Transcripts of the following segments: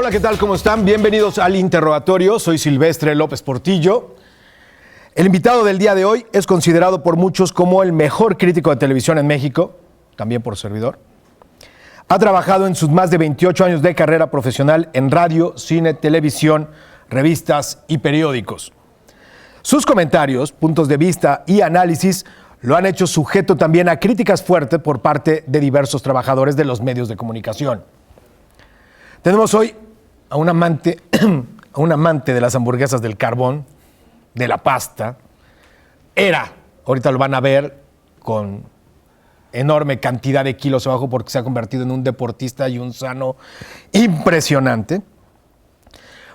Hola, ¿qué tal? ¿Cómo están? Bienvenidos al Interrogatorio. Soy Silvestre López Portillo. El invitado del día de hoy es considerado por muchos como el mejor crítico de televisión en México, también por servidor. Ha trabajado en sus más de 28 años de carrera profesional en radio, cine, televisión, revistas y periódicos. Sus comentarios, puntos de vista y análisis lo han hecho sujeto también a críticas fuertes por parte de diversos trabajadores de los medios de comunicación. Tenemos hoy a un amante de las hamburguesas del carbón, de la pasta. Ahorita lo van a ver con enorme cantidad de kilos abajo porque se ha convertido en un deportista y un sano impresionante.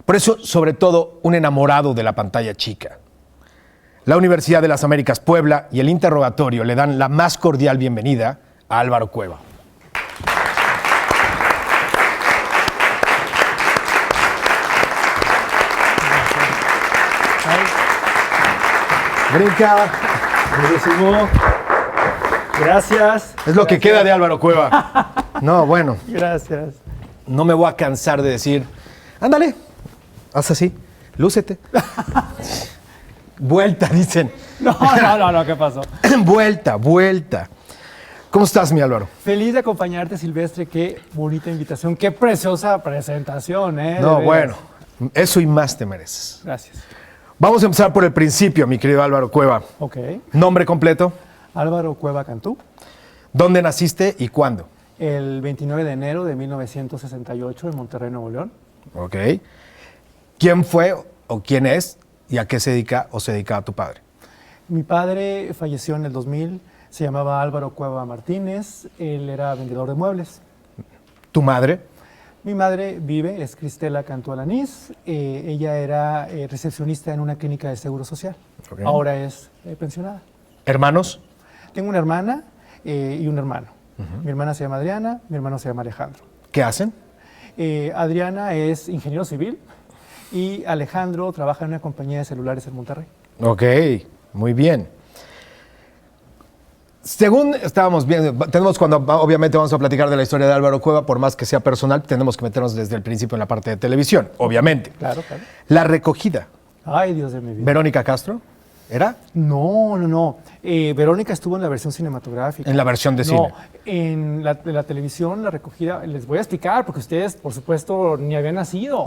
Por eso, sobre todo, un enamorado de la pantalla chica. La Universidad de las Américas Puebla y el Interrogatorio le dan la más cordial bienvenida a Álvaro Cueva. Brinca. Buenísimo. Gracias. Es lo que queda de Álvaro Cueva. No, bueno. Gracias. No me voy a cansar de decir, ándale, haz así, lúcete. Vuelta, dicen. No, ¿qué pasó? Vuelta. ¿Cómo estás, mi Álvaro? Feliz de acompañarte, Silvestre. Qué bonita invitación, qué preciosa presentación, ¿eh? No, bueno, eso y más te mereces. Gracias. Vamos a empezar por el principio, mi querido Álvaro Cueva. Ok. ¿Nombre completo? Álvaro Cueva Cantú. ¿Dónde naciste y cuándo? El 29 de enero de 1968 en Monterrey, Nuevo León. Ok. ¿Quién fue o quién es y a qué se dedica o se dedicaba tu padre? Mi padre falleció en el 2000, se llamaba Álvaro Cueva Martínez, él era vendedor de muebles. ¿Tu madre? Mi madre vive, es Cristela Cantú Alanís, ella era recepcionista en una clínica de seguro social, Okay. Ahora es pensionada. ¿Hermanos? Tengo una hermana y un hermano. Mi hermana se llama Adriana, mi hermano se llama Alejandro. ¿Qué hacen? Adriana es ingeniero civil y Alejandro trabaja en una compañía de celulares en Monterrey. Ok, muy bien. Según estábamos viendo, obviamente vamos a platicar de la historia de Álvaro Cueva, por más que sea personal, tenemos que meternos desde el principio en la parte de televisión, obviamente. Claro. La recogida. Ay, Dios de mi vida. ¿Verónica Castro? ¿Era? No. Verónica estuvo en la versión cinematográfica. En la versión de cine. No, en la televisión, la recogida, les voy a explicar, porque ustedes, por supuesto, ni habían nacido.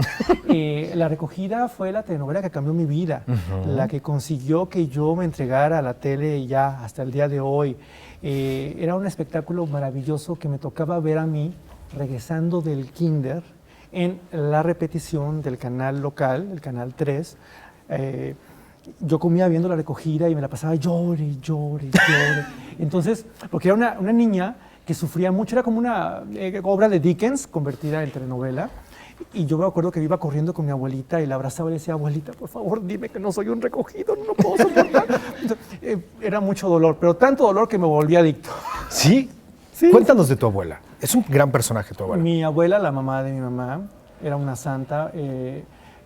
La recogida fue la telenovela que cambió mi vida, la que consiguió que yo me entregara a la tele ya hasta el día de hoy. Era un espectáculo maravilloso que me tocaba ver a mí regresando del kinder en la repetición del canal local, el canal 3. Yo comía viendo la recogida y me la pasaba llore. Entonces, porque era una niña que sufría mucho, era como una obra de Dickens convertida en telenovela. Y yo me acuerdo que iba corriendo con mi abuelita y la abrazaba y le decía, abuelita, por favor, dime que no soy un recogido, no puedo soportar. Era mucho dolor, pero tanto dolor que me volví adicto. ¿Sí? Sí. Cuéntanos de tu abuela. Es un gran personaje tu abuela. Mi abuela, la mamá de mi mamá, era una santa.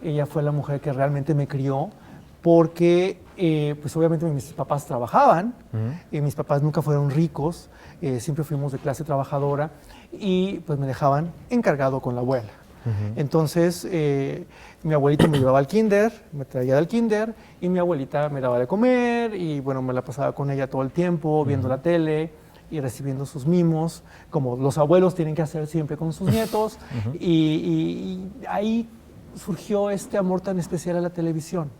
Ella fue la mujer que realmente me crió. Porque, pues obviamente mis papás trabajaban, mis papás nunca fueron ricos, siempre fuimos de clase trabajadora y pues me dejaban encargado con la abuela. Entonces, mi abuelito me llevaba al kinder, me traía del kinder y mi abuelita me daba de comer y bueno, me la pasaba con ella todo el tiempo, viendo la tele y recibiendo sus mimos, como los abuelos tienen que hacer siempre con sus nietos. Y ahí surgió este amor tan especial a la televisión.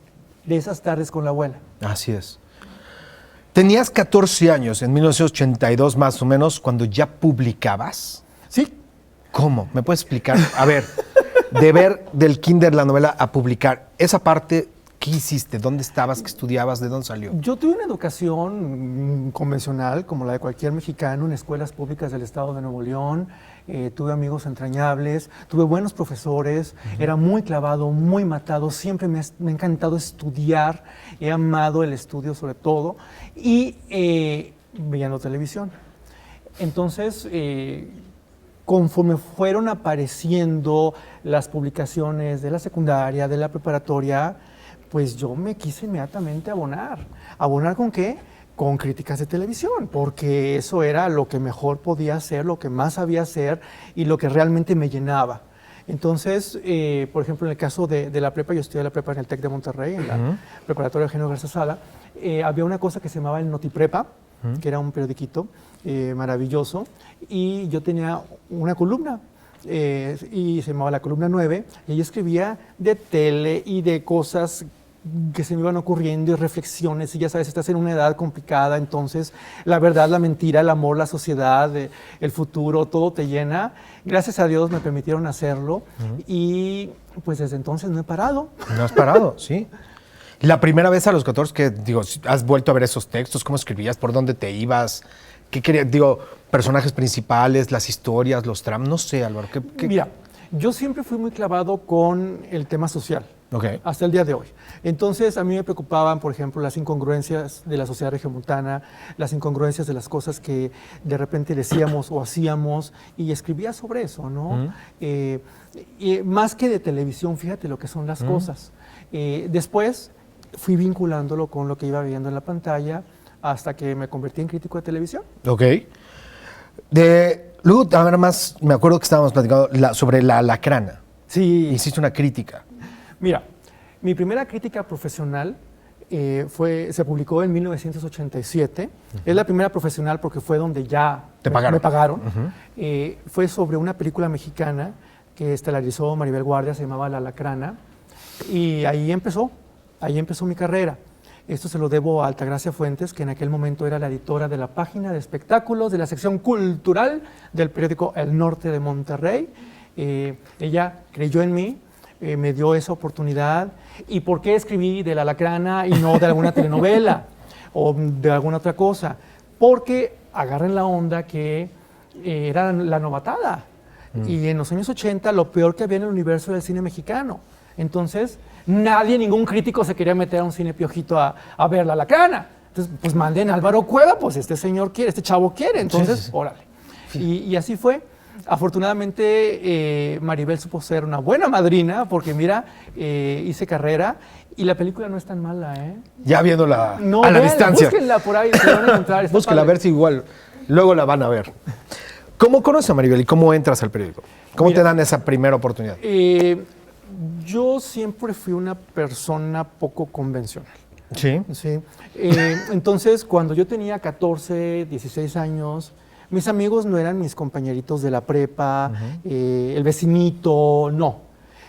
De esas tardes con la abuela. Así es. Tenías 14 años, en 1982 más o menos, cuando ya publicabas. Sí. ¿Cómo? ¿Me puedes explicar? A ver, de ver del kinder la novela a publicar, esa parte, ¿qué hiciste? ¿Dónde estabas? ¿Qué estudiabas? ¿De dónde salió? Yo tuve una educación convencional, como la de cualquier mexicano, en escuelas públicas del estado de Nuevo León. Tuve amigos entrañables, tuve buenos profesores, era muy clavado, muy matado, siempre me ha encantado estudiar, he amado el estudio sobre todo, y viendo televisión. Entonces, conforme fueron apareciendo las publicaciones de la secundaria, de la preparatoria, pues yo me quise inmediatamente abonar. ¿Abonar con qué? Con críticas de televisión, porque eso era lo que mejor podía hacer, lo que más sabía hacer y lo que realmente me llenaba. Entonces, por ejemplo, en el caso de la prepa, yo estudié la prepa en el TEC de Monterrey, en la preparatoria Eugenio Garza Sada, había una cosa que se llamaba el Notiprepa, que era un periodiquito maravilloso, y yo tenía una columna, y se llamaba la columna 9, y yo escribía de tele y de cosas que se me iban ocurriendo y reflexiones, y ya sabes, estás en una edad complicada, entonces la verdad, la mentira, el amor, la sociedad, el futuro, todo te llena. Gracias a Dios me permitieron hacerlo y pues desde entonces no he parado. No has parado, sí. La primera vez a los 14 que, digo, has vuelto a ver esos textos, ¿cómo escribías? ¿Por dónde te ibas? ¿Qué querías? Digo, personajes principales, las historias, los tramos, no sé, Álvaro. Mira, yo siempre fui muy clavado con el tema social. Okay. Hasta el día de hoy. Entonces, a mí me preocupaban, por ejemplo, las incongruencias de la sociedad regiomontana, las incongruencias de las cosas que de repente decíamos o hacíamos, y escribía sobre eso, ¿no? Y más que de televisión, fíjate lo que son las cosas. Después fui vinculándolo con lo que iba viendo en la pantalla hasta que me convertí en crítico de televisión. Ok. Luego, ahora más, me acuerdo que estábamos platicando sobre la alacrana. Sí. Hiciste una crítica. Mira, mi primera crítica profesional se publicó en 1987. Es la primera profesional porque fue donde ya me pagaron. Fue sobre una película mexicana que estelarizó Maribel Guardia, se llamaba La Alacrana. Y ahí empezó mi carrera. Esto se lo debo a Altagracia Fuentes, que en aquel momento era la editora de la página de espectáculos de la sección cultural del periódico El Norte de Monterrey. Ella creyó en mí. Me dio esa oportunidad. ¿Y por qué escribí de La Alacrana y no de alguna telenovela o de alguna otra cosa? Porque agarren la onda que era la novatada. Y en los años 80 lo peor que había en el universo era el cine mexicano. Entonces, ningún crítico se quería meter a un cine piojito a ver La Alacrana. Entonces, pues manden a Álvaro Cueva, pues este señor quiere, este chavo quiere. Entonces, sí. Órale. Y así fue. Afortunadamente, Maribel supo ser una buena madrina, porque mira, hice carrera y la película no es tan mala, ¿eh? Ya viéndola a la distancia. Búsquenla por ahí, se van a encontrar. Búsquenla a ver si igual, luego la van a ver. ¿Cómo conoces a Maribel y cómo entras al periódico? ¿Cómo te dan esa primera oportunidad? Yo siempre fui una persona poco convencional. Sí. Sí. Entonces, cuando yo tenía 14, 16 años, mis amigos no eran mis compañeritos de la prepa, el vecinito, no.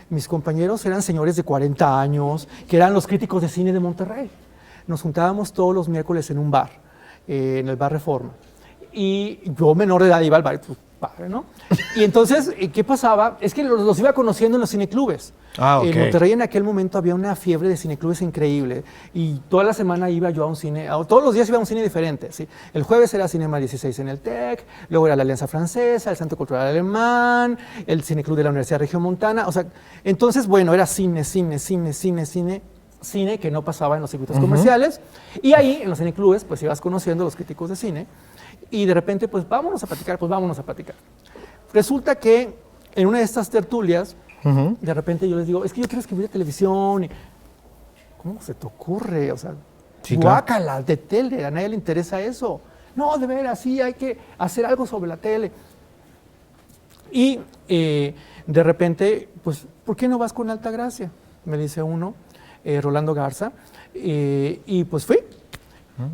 Mis compañeros eran señores de 40 años, que eran los críticos de cine de Monterrey. Nos juntábamos todos los miércoles en un bar, en el Bar Reforma. Y yo, menor de edad, iba al bar, pues, padre, ¿no? Y entonces, ¿qué pasaba? Es que los iba conociendo en los cineclubes. En Monterrey en aquel momento había una fiebre de cineclubes increíble y toda la semana iba yo a un cine, todos los días iba a un cine diferente. ¿Sí? El jueves era Cinema 16 en el TEC, luego era la Alianza Francesa, el Centro Cultural Alemán, el Cineclub de la Universidad Regiomontana. O sea, entonces, bueno, era cine que no pasaba en los circuitos comerciales. Y ahí, en los cineclubes, pues ibas conociendo a los críticos de cine y de repente, pues vámonos a platicar. Resulta que en una de estas tertulias, de repente yo les digo, es que yo quiero escribir de televisión. ¿Cómo se te ocurre? O sea, sí, guácala, claro. De tele, a nadie le interesa eso. No, de veras, sí, hay que hacer algo sobre la tele. Y de repente, pues, ¿por qué no vas con Altagracia? Me dice uno, Rolando Garza, y pues fui.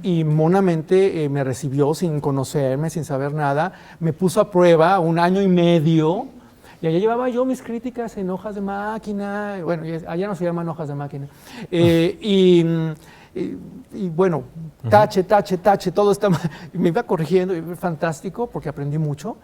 Y monamente me recibió sin conocerme, sin saber nada. Me puso a prueba 1 año y medio. Y allá llevaba yo mis críticas en hojas de máquina. Bueno, allá no se llaman hojas de máquina. Y bueno, tache, todo está mal. Me iba corrigiendo, y fantástico, porque aprendí mucho,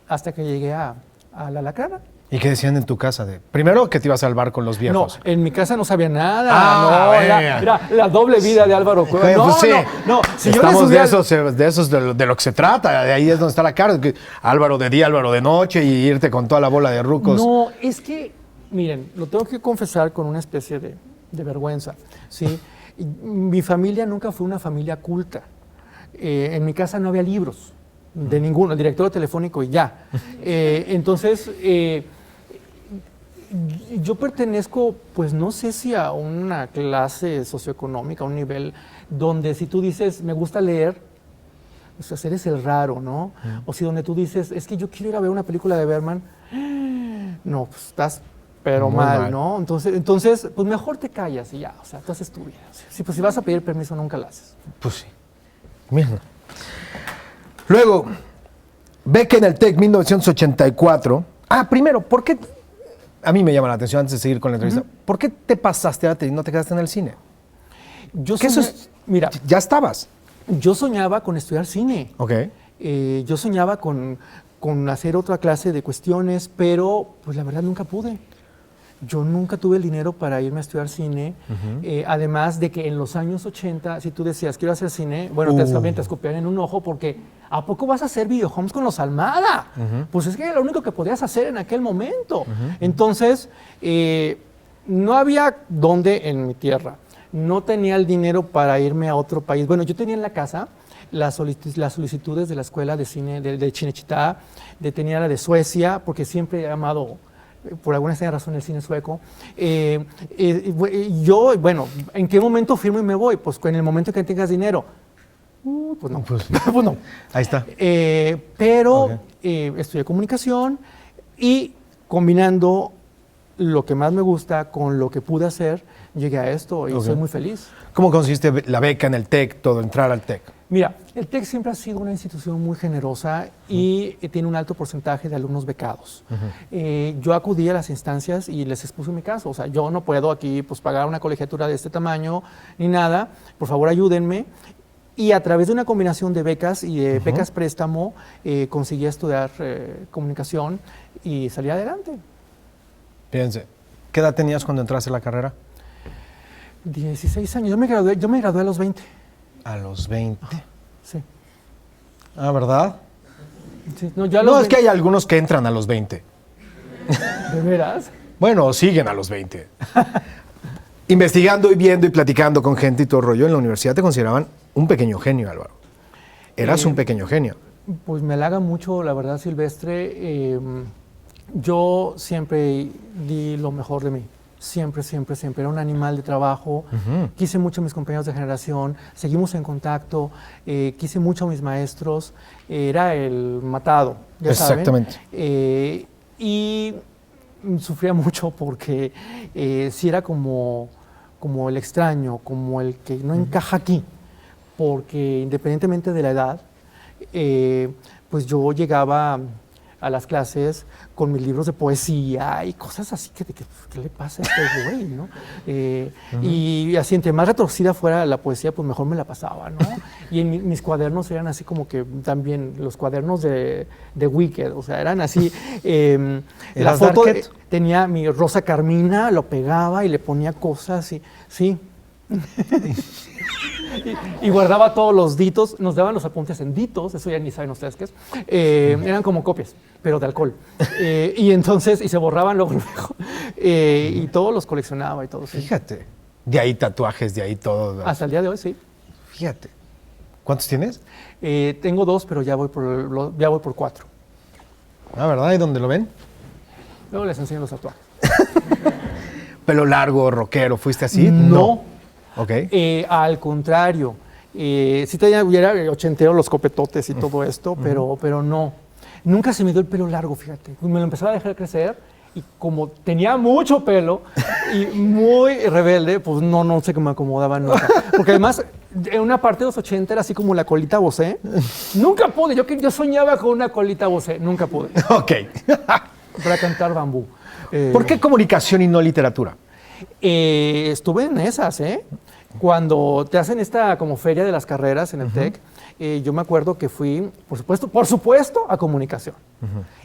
hasta que llegué a La Alacrana. ¿Y qué decían en tu casa? Primero que te ibas al bar con los viejos. No, en mi casa no sabía nada. Era la doble vida de Álvaro Cueva. Pues sí. No. Si estamos de esos de lo que se trata. De ahí es donde está la cara. Álvaro de día, Álvaro de noche y irte con toda la bola de rucos. No, es que, miren, lo tengo que confesar con una especie de vergüenza. ¿Sí? Mi familia nunca fue una familia culta. En mi casa no había libros de ninguno, el directorio telefónico y ya. Entonces, yo pertenezco, pues no sé si a una clase socioeconómica, a un nivel donde si tú dices, me gusta leer, pues eres el raro, ¿no? O si donde tú dices, es que yo quiero ir a ver una película de Bergman, no, pues estás pero Muy mal, mal. ¿no? Entonces, pues mejor te callas y ya, o sea, tú haces tu vida. Sí, pues si vas a pedir permiso, nunca lo haces. Pues sí. Mira. Luego, beca en el TEC 1984. Primero, ¿por qué? A mí me llama la atención antes de seguir con la entrevista. ¿Por qué te pasaste a la tele y no te quedaste en el cine? Yo ¿Qué eso es? Mira, Ya estabas. yo soñaba con estudiar cine. Ok. Yo soñaba con hacer otra clase de cuestiones, pero pues la verdad nunca pude. Yo nunca tuve el dinero para irme a estudiar cine, además de que en los años 80, si tú decías, quiero hacer cine, bueno, te escupían en un ojo porque ¿a poco vas a hacer videohomes con los Almada? Pues es que era lo único que podías hacer en aquel momento. Entonces, no había dónde en mi tierra. No tenía el dinero para irme a otro país. Bueno, yo tenía en la casa las solicitudes de la escuela de cine de Cinecittà, tenía la de Suecia, porque siempre he amado, por alguna extraña razón, el cine sueco. Yo, bueno, ¿en qué momento firmo y me voy? Pues en el momento que tengas dinero. Pues no. Pues no. Ahí está. Pero estudié comunicación y combinando lo que más me gusta con lo que pude hacer, llegué a esto y soy muy feliz. ¿Cómo consiste la beca en el TEC, todo, entrar al TEC? Mira, el TEC siempre ha sido una institución muy generosa y tiene un alto porcentaje de alumnos becados. Yo acudí a las instancias y les expuse mi caso. O sea, yo no puedo aquí pues, pagar una colegiatura de este tamaño ni nada. Por favor, ayúdenme. Y a través de una combinación de becas y de becas préstamo, conseguí estudiar comunicación y salí adelante. Fíjense, ¿qué edad tenías cuando entraste a la carrera? 16 años. Yo me gradué a los 20. A los 20. Sí. ¿Verdad? Sí. No, yo a los Es que hay algunos que entran a los 20. ¿De veras? Bueno, siguen a los 20. Investigando y viendo y platicando con gente y todo el rollo, en la universidad te consideraban un pequeño genio, Álvaro. Eras un pequeño genio. Pues me halaga mucho, la verdad, Silvestre. Yo siempre di lo mejor de mí. Siempre, siempre, siempre. Era un animal de trabajo. Quise mucho a mis compañeros de generación. Seguimos en contacto. Quise mucho a mis maestros. Era el matado, ya Exactamente. saben. Y sufría mucho porque sí era como el extraño, como el que no encaja aquí. Porque independientemente de la edad, pues yo llegaba a las clases con mis libros de poesía y cosas así que ¿qué le pasa a este güey, no? Y así, entre más retorcida fuera la poesía, pues mejor me la pasaba, ¿no? Y en mis cuadernos eran así como que también los cuadernos de Wicked, o sea, eran así. La foto tenía mi rosa carmina, lo pegaba y le ponía cosas y sí. Y guardaba todos los ditos, nos daban los apuntes en ditos, eso ya ni saben ustedes qué es, eran como copias, pero de alcohol, y entonces, y se borraban luego, y todos los coleccionaba y todo. Sí. Fíjate, de ahí tatuajes, de ahí todo. Hasta el día de hoy, sí. Fíjate. ¿Cuántos tienes? Tengo 2, pero ya voy por 4. ¿Verdad? ¿Y dónde lo ven? Luego les enseño los tatuajes. ¿Pelo largo, rockero, fuiste así? No. Ok. Al contrario, sí tenía ochentero los copetotes y todo esto, pero no. Nunca se me dio el pelo largo, fíjate. Me lo empezaba a dejar crecer y como tenía mucho pelo y muy rebelde, pues no sé cómo me acomodaba nunca. Porque además, en una parte de los 80 era así como la colita Bosé. Nunca pude, yo soñaba con una colita Bosé, nunca pude. Ok. Para cantar Bambú. ¿Por qué comunicación y no literatura? Estuve en esas, Cuando te hacen esta como feria de las carreras en el TEC, yo me acuerdo que fui, por supuesto, a comunicación.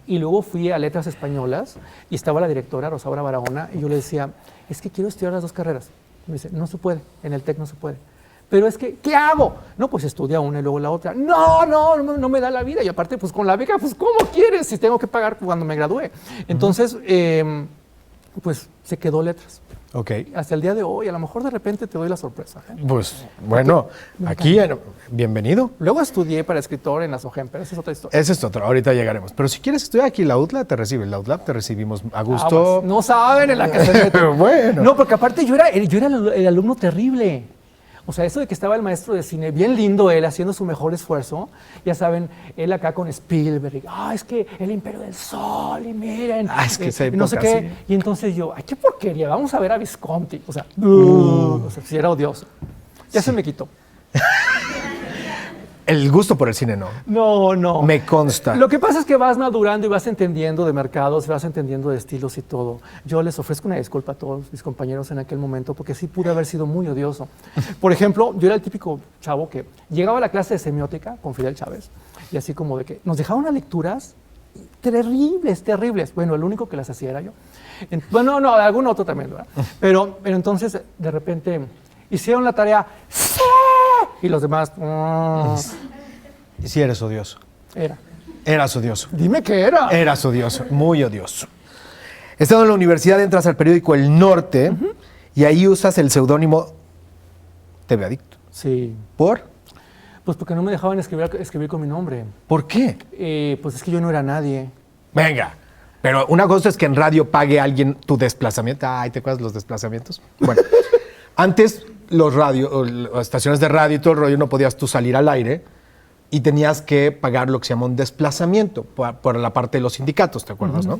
Y luego fui a letras españolas y estaba la directora Rosaura Barahona y yo le decía, es que quiero estudiar las 2 carreras. Me dice, no se puede, en el TEC no se puede. Pero es que, ¿qué hago? No, pues estudia una y luego la otra. No me da la vida. Y aparte, pues con la beca, pues ¿cómo quieres si tengo que pagar cuando me gradúe? Entonces, pues se quedó letras. Ok. Hasta el día de hoy, a lo mejor de repente te doy la sorpresa. Pues, bueno, aquí, bienvenido. Luego estudié para escritor en la SOGEM, pero esa es otra historia. Esa es otra, ahorita llegaremos. Pero si quieres estudiar aquí, la UTLA te recibe. La UTLA te recibimos a gusto. Pues, no saben en la que se meten. Bueno. No, porque aparte yo era el alumno terrible. O sea, eso de que estaba el maestro de cine, bien lindo él, haciendo su mejor esfuerzo, ya saben, él acá con Spielberg, es que el Imperio del Sol, y miren, Es que esa no sé época, qué, sí. y entonces yo, ay, qué porquería, vamos a ver a Visconti, o sea, sí era odioso. Ya se me quitó. El gusto por el cine no. No. Me consta. Lo que pasa es que vas madurando y vas entendiendo de mercados, vas entendiendo de estilos y todo. Yo les ofrezco una disculpa a todos mis compañeros en aquel momento porque sí pude haber sido muy odioso. Por ejemplo, yo era el típico chavo que llegaba a la clase de semiótica con Fidel Chávez y así como de que nos dejaban unas lecturas terribles. Bueno, el único que las hacía era yo. Bueno, no, algún otro también, ¿verdad? Pero entonces, de repente, hicieron la tarea, ¡sí! Y los demás, Y sí eres odioso. era. Eras odioso. Dime qué era. Eras odioso, muy odioso. Estando en la universidad entras al periódico El Norte y ahí usas el seudónimo TV Adicto. Sí. ¿Por? Pues porque no me dejaban escribir con mi nombre. ¿Por qué? Pues es que yo no era nadie. Venga. Pero una cosa es que en radio pague alguien tu desplazamiento. Ay, ¿te acuerdas de los desplazamientos? Bueno, antes las estaciones de radio y todo el rollo no podías tú salir al aire y tenías que pagar lo que se llama un desplazamiento por la parte de los sindicatos, ¿te acuerdas, no?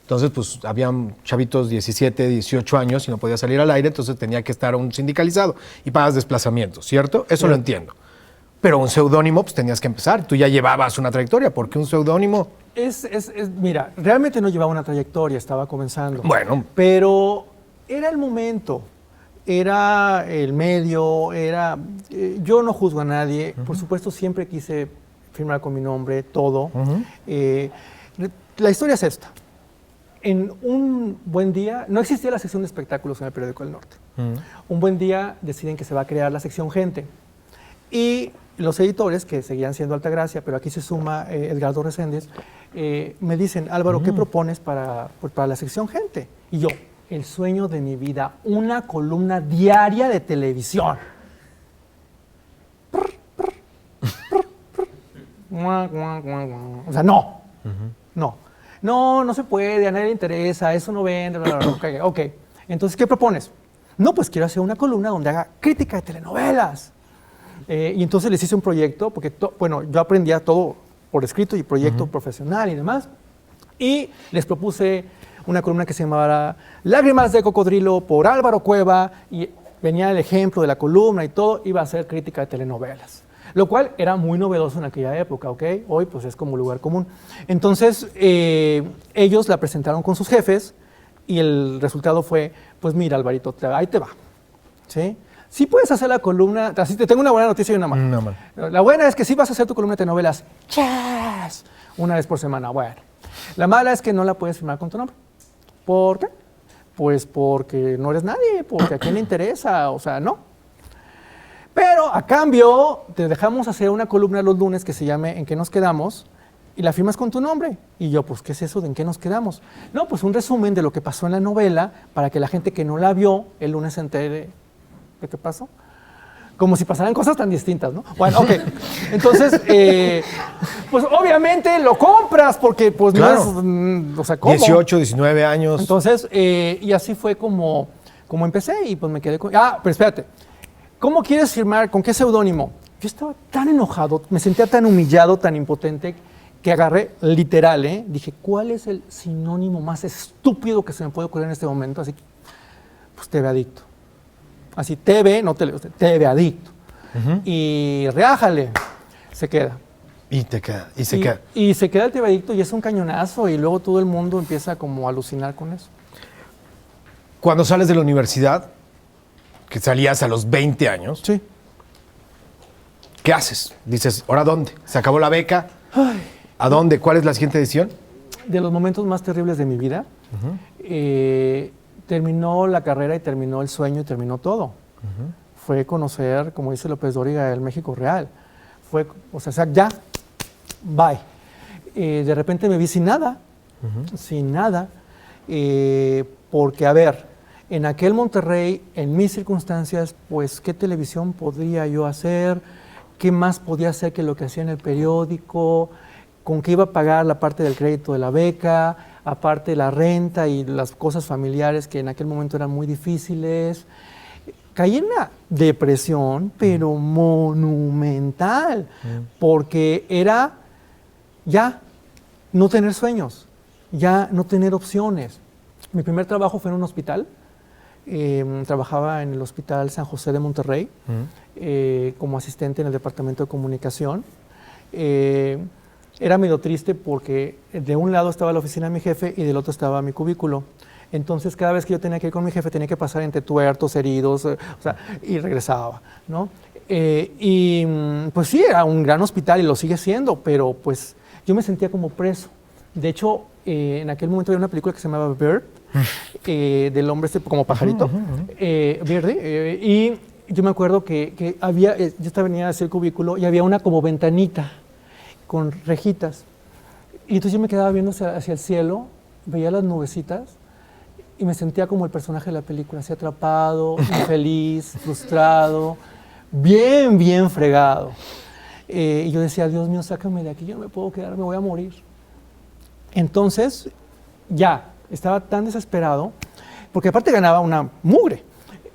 Entonces, pues, habían chavitos 17, 18 años y no podía salir al aire, entonces tenía que estar un sindicalizado y pagas desplazamiento, ¿cierto? Eso lo entiendo. Pero un seudónimo, pues, tenías que empezar. Tú ya llevabas una trayectoria. ¿Por qué un seudónimo? Mira, realmente no llevaba una trayectoria, estaba comenzando. Bueno. Pero era el momento, era el medio, yo no juzgo a nadie. Por supuesto, siempre quise firmar con mi nombre, todo. La historia es esta. En un buen día, no existía la sección de espectáculos en el periódico El Norte. Un buen día deciden que se va a crear la sección Gente. Y los editores, que seguían siendo Altagracia, pero aquí se suma Edgardo Reséndez, me dicen, Álvaro, ¿qué propones para la sección Gente? Y yo, el sueño de mi vida, una columna diaria de televisión. O sea, no. No se puede, a nadie le interesa, eso no vende, bla, bla, bla. Ok. Entonces, ¿qué propones? No, pues quiero hacer una columna donde haga crítica de telenovelas. Y entonces les hice un proyecto, porque yo aprendía todo por escrito y proyecto profesional y demás. Y les propuse una columna que se llamaba Lágrimas de Cocodrilo por Álvaro Cueva. Y venía el ejemplo de la columna y todo, iba a ser crítica de telenovelas. Lo cual era muy novedoso en aquella época, ¿ok? Hoy pues es como lugar común. Entonces ellos la presentaron con sus jefes y el resultado fue, pues mira, Alvarito, ahí te va, ¿sí? Sí puedes hacer la columna, así te tengo una buena noticia y una mala. No, man. La buena es que sí vas a hacer tu columna de telenovelas, ¡chas! Una vez por semana, bueno. La mala es que no la puedes firmar con tu nombre. ¿Por qué? Pues porque no eres nadie, porque a quién le interesa, o sea, no. Pero a cambio te dejamos hacer una columna los lunes que se llame ¿En qué nos quedamos? Y la firmas con tu nombre. Y yo, pues, ¿qué es eso de ¿En qué nos quedamos? No, pues un resumen de lo que pasó en la novela para que la gente que no la vio el lunes se entere de qué pasó. Como si pasaran cosas tan distintas, ¿no? Bueno, ok. Entonces, pues obviamente lo compras porque pues Claro. no es, o sea, ¿cómo? 18, 19 años. Entonces, y así fue como empecé y pues me quedé con... pero espérate. ¿Cómo quieres firmar? ¿Con qué seudónimo? Yo estaba tan enojado, me sentía tan humillado, tan impotente, que agarré, literal, dije, ¿cuál es el sinónimo más estúpido que se me puede ocurrir en este momento? Así, pues TV Adicto. Así, TV, no TV Adicto. Y reájale, se queda. Y te queda, y se queda. Y se queda el TV Adicto y es un cañonazo y luego todo el mundo empieza como a alucinar con eso. Cuando sales de la universidad, que salías a los 20 años, Sí. ¿qué haces? Dices, ¿ahora dónde? ¿Se acabó la beca? ¿A dónde? ¿Cuál es la siguiente decisión? De los momentos más terribles de mi vida, terminó la carrera y terminó el sueño y terminó todo. Fue conocer, como dice López Dóriga, el México real. O sea, ya, bye. De repente me vi sin nada, porque, a ver, en aquel Monterrey, en mis circunstancias, pues, ¿qué televisión podría yo hacer? ¿Qué más podía hacer que lo que hacía en el periódico? ¿Con qué iba a pagar la parte del crédito de la beca? Aparte la renta y las cosas familiares que en aquel momento eran muy difíciles. caí en una depresión, pero monumental, porque era ya no tener sueños, ya no tener opciones. Mi primer trabajo fue en un hospital. Trabajaba en el Hospital San José de Monterrey como asistente en el departamento de comunicación. Era medio triste porque de un lado estaba la oficina de mi jefe y del otro estaba mi cubículo. Entonces, cada vez que yo tenía que ir con mi jefe, tenía que pasar entre tuertos, heridos, y regresaba, ¿no? Pues sí, era un gran hospital y lo sigue siendo, pero pues yo me sentía como preso. De hecho, en aquel momento había una película que se llamaba Bird, del hombre como pajarito, verde, y yo me acuerdo que había, yo venía hacia el cubículo y había una como ventanita con rejitas. Y entonces yo me quedaba viendo hacia el cielo, veía las nubecitas y me sentía como el personaje de la película, así atrapado, infeliz, frustrado, bien fregado. Y yo decía, Dios mío, sácame de aquí, yo no me puedo quedar, me voy a morir. Entonces, ya, estaba tan desesperado, porque aparte ganaba una mugre.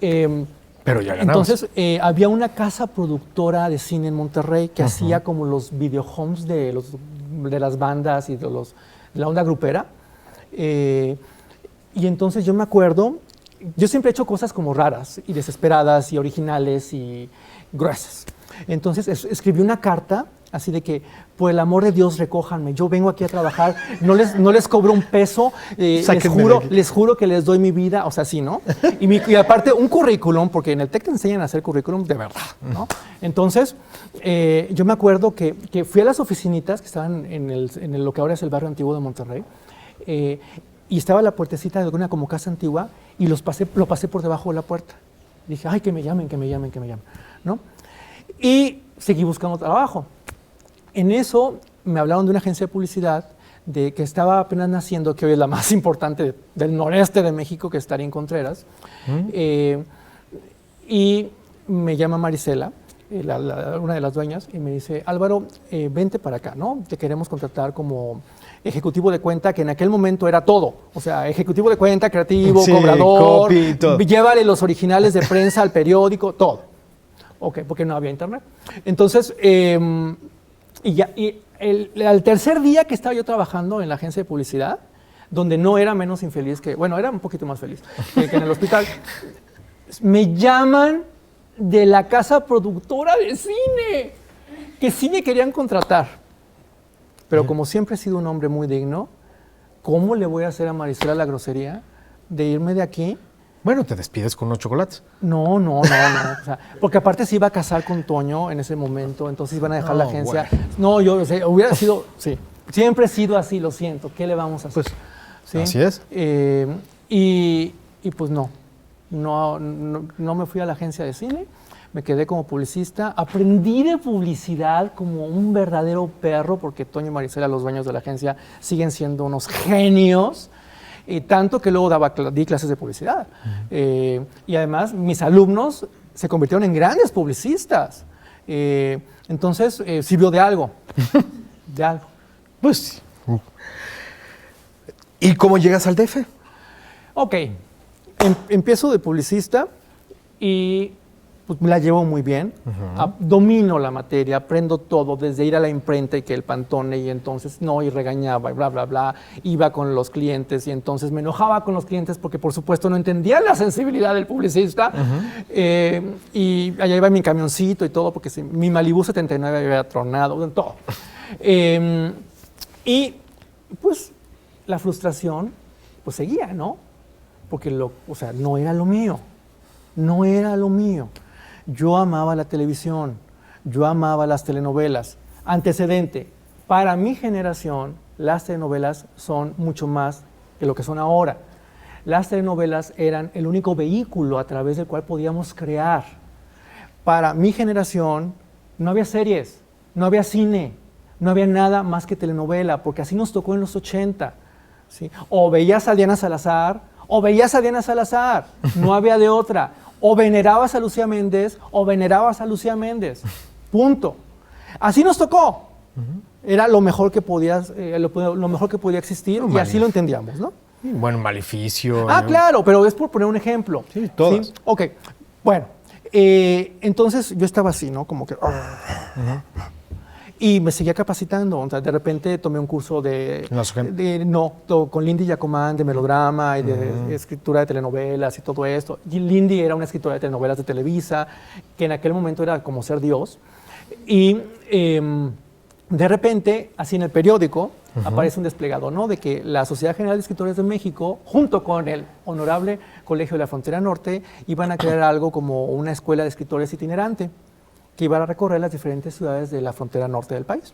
Pero ya ganabas. Entonces, había una casa productora de cine en Monterrey que hacía como los videohomes de las bandas y de la onda grupera. Y entonces yo me acuerdo, yo siempre he hecho cosas como raras y desesperadas y originales y gruesas. Entonces escribí una carta así de que, por el amor de Dios, recójanme, yo vengo aquí a trabajar, no les cobro un peso, les juro que les doy mi vida, o sea, sí, ¿no? Y aparte un currículum, porque en el TEC te enseñan a hacer currículum de verdad, ¿no? Entonces, yo me acuerdo que fui a las oficinitas que estaban en lo que ahora es el barrio antiguo de Monterrey, y estaba la puertecita de alguna como casa antigua, y lo pasé por debajo de la puerta. Dije, ay, que me llamen, ¿no? Y seguí buscando trabajo. En eso me hablaron de una agencia de publicidad que estaba apenas naciendo, que hoy es la más importante del noreste de México, que es Tarín Contreras. Y me llama Marisela, una de las dueñas, y me dice, Álvaro, vente para acá, ¿no? Te queremos contratar como ejecutivo de cuenta, que en aquel momento era todo. O sea, ejecutivo de cuenta, creativo, cobrador, copy, todo. Llévale los originales de prensa al periódico, todo. Ok, porque no había internet. Entonces, al tercer día que estaba yo trabajando en la agencia de publicidad, donde no era menos infeliz bueno, era un poquito más feliz que en el hospital, me llaman de la casa productora de cine, que sí me querían contratar. Pero como siempre he sido un hombre muy digno, ¿cómo le voy a hacer a Marisela la grosería de irme de aquí? Bueno, te despides con unos chocolates. No. O sea, porque aparte se iba a casar con Toño en ese momento, entonces iban a dejar la agencia. Bueno. No, hubiera sido, sí. Siempre he sido así, lo siento. ¿Qué le vamos a hacer? Pues, ¿sí? Así es. Y pues no me fui a la agencia de cine, me quedé como publicista, aprendí de publicidad como un verdadero perro, porque Toño y Marisela, los dueños de la agencia, siguen siendo unos genios. Y tanto que luego di clases de publicidad. Y además mis alumnos se convirtieron en grandes publicistas. Entonces sirvió de algo. De algo. Pues. ¿Y cómo llegas al DF? Ok. Empiezo de publicista y pues me la llevo muy bien. Domino la materia, aprendo todo, desde ir a la imprenta y que el Pantone, y entonces y regañaba y bla, bla, bla. Iba con los clientes y entonces me enojaba con los clientes porque por supuesto no entendía la sensibilidad del publicista. Y allá iba mi camioncito y todo, porque mi Malibu 79 había tronado, todo. Y pues la frustración pues seguía, ¿no? Porque no era lo mío. No era lo mío. Yo amaba la televisión, yo amaba las telenovelas. Antecedente, para mi generación, las telenovelas son mucho más que lo que son ahora. Las telenovelas eran el único vehículo a través del cual podíamos crear. Para mi generación, no había series, no había cine, no había nada más que telenovela, porque así nos tocó en los 80. ¿Sí? O veías a Diana Salazar, no había de otra. O venerabas a Lucía Méndez, punto. Así nos tocó. Era lo mejor que podía existir, y así lo entendíamos, ¿no? Bueno, Maleficio. Claro, pero es por poner un ejemplo. Sí, todas. ¿Sí? Ok. Bueno, entonces yo estaba así, ¿no? Como que... Y me seguía capacitando. O sea, de repente tomé un curso con Lindy Yacomán de melodrama y de escritura de telenovelas y todo esto. Y Lindy era una escritora de telenovelas de Televisa, que en aquel momento era como ser Dios. Y de repente, así en el periódico, aparece un desplegado, ¿no? De que la Sociedad General de Escritores de México, junto con el Honorable Colegio de la Frontera Norte, iban a crear algo como una escuela de escritores itinerante, que iban a recorrer las diferentes ciudades de la frontera norte del país.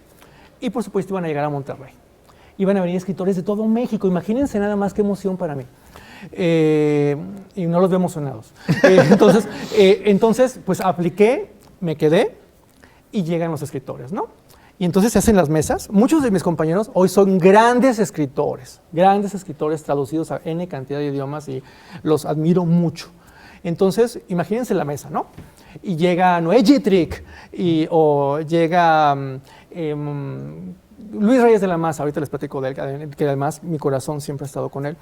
Y por supuesto iban a llegar a Monterrey. Iban a venir escritores de todo México. Imagínense nada más qué emoción para mí. Y no los veo emocionados. Entonces, pues apliqué, me quedé y llegan los escritores, ¿no? Y entonces se hacen las mesas. Muchos de mis compañeros hoy son grandes escritores traducidos a N cantidad de idiomas y los admiro mucho. Entonces, imagínense la mesa, ¿no? Y llega Noé Gitrick, o llega Luis Reyes de la Maza, ahorita les platico de él, que además mi corazón siempre ha estado con él.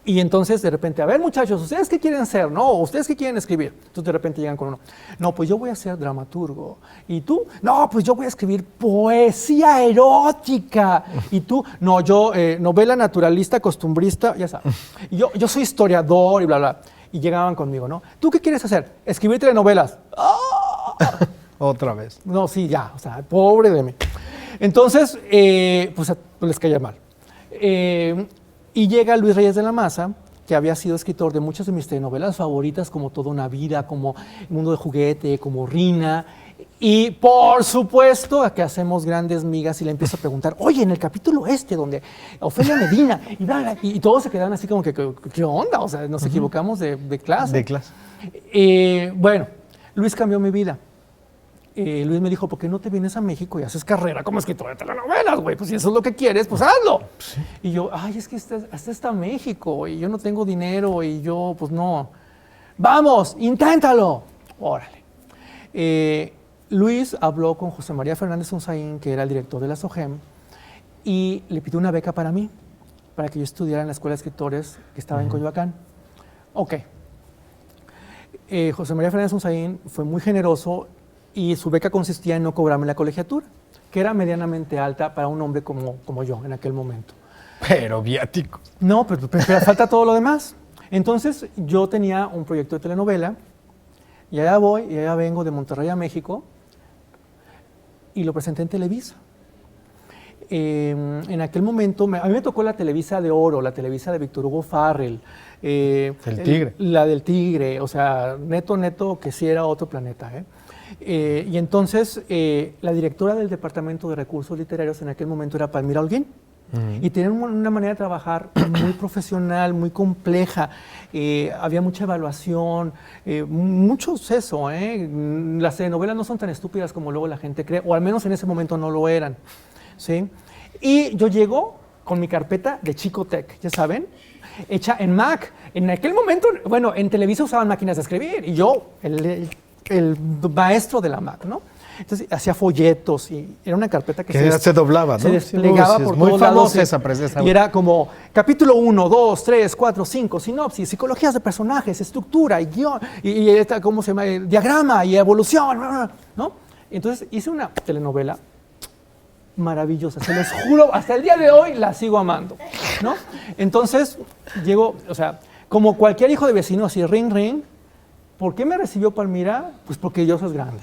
Y entonces de repente, a ver muchachos, ¿ustedes qué quieren ser? No, ¿ustedes qué quieren escribir? Entonces de repente llegan con uno, no, pues yo voy a ser dramaturgo. ¿Y tú? No, pues yo voy a escribir poesía erótica. ¿Y tú? No, yo novela naturalista, costumbrista, ya sabes. Y yo soy historiador y bla, bla. Y llegaban conmigo, ¿no? ¿Tú qué quieres hacer? Escribir telenovelas. ¡Oh! Otra vez. No, sí, ya, o sea, pobre de mí. Entonces, pues les caía mal. Y llega Luis Reyes de la Maza, que había sido escritor de muchas de mis telenovelas favoritas, como Toda una vida, como Mundo de Juguete, como Rina. Y por supuesto que hacemos grandes migas y le empiezo a preguntar, oye, en el capítulo donde Ofelia Medina, y todos se quedaban así como que, ¿qué onda? O sea, nos equivocamos de clase. De clase. Bueno, Luis cambió mi vida. Luis me dijo, ¿por qué no te vienes a México y haces carrera como escritor de telenovelas, güey? Pues si eso es lo que quieres, pues hazlo. Sí. Y yo, ay, es que hasta está México y yo no tengo dinero y yo, pues no. Vamos, inténtalo. Órale. Luis habló con José María Fernández Unzaín, que era el director de la SOGEM, y le pidió una beca para mí, para que yo estudiara en la Escuela de Escritores que estaba en Coyoacán. Ok. José María Fernández Unzaín fue muy generoso y su beca consistía en no cobrarme la colegiatura, que era medianamente alta para un hombre como yo en aquel momento. Pero viático. No, pero falta todo lo demás. Entonces yo tenía un proyecto de telenovela y allá voy y allá vengo de Monterrey a México y lo presenté en Televisa. En aquel momento, a mí me tocó la Televisa de Oro, la Televisa de Víctor Hugo Farrell. El Tigre. La del Tigre, o sea, neto, que sí era otro planeta. Y entonces, la directora del Departamento de Recursos Literarios en aquel momento era Palmira Holguín. Y tenían una manera de trabajar muy profesional, muy compleja. Había mucha evaluación, mucho seso. Las telenovelas no son tan estúpidas como luego la gente cree, o al menos en ese momento no lo eran. ¿Sí? Y yo llego con mi carpeta de Chicotec, ya saben, hecha en Mac. En aquel momento, bueno, en Televisa usaban máquinas de escribir y yo, el maestro de la Mac, ¿no? Entonces hacía folletos y era una carpeta que se doblaba, ¿no? Se desplegaba por todos lados. Muy famosa esa. Y era como capítulo 1, 2, 3, 4, 5, sinopsis, psicologías de personajes, estructura y guión, y ¿cómo se llama? Diagrama y evolución, ¿no? Entonces hice una telenovela maravillosa, se los juro, hasta el día de hoy la sigo amando, ¿no? Entonces llego, o sea, como cualquier hijo de vecino, así ring, ring. ¿Por qué me recibió Palmira? Pues porque Dios es grande.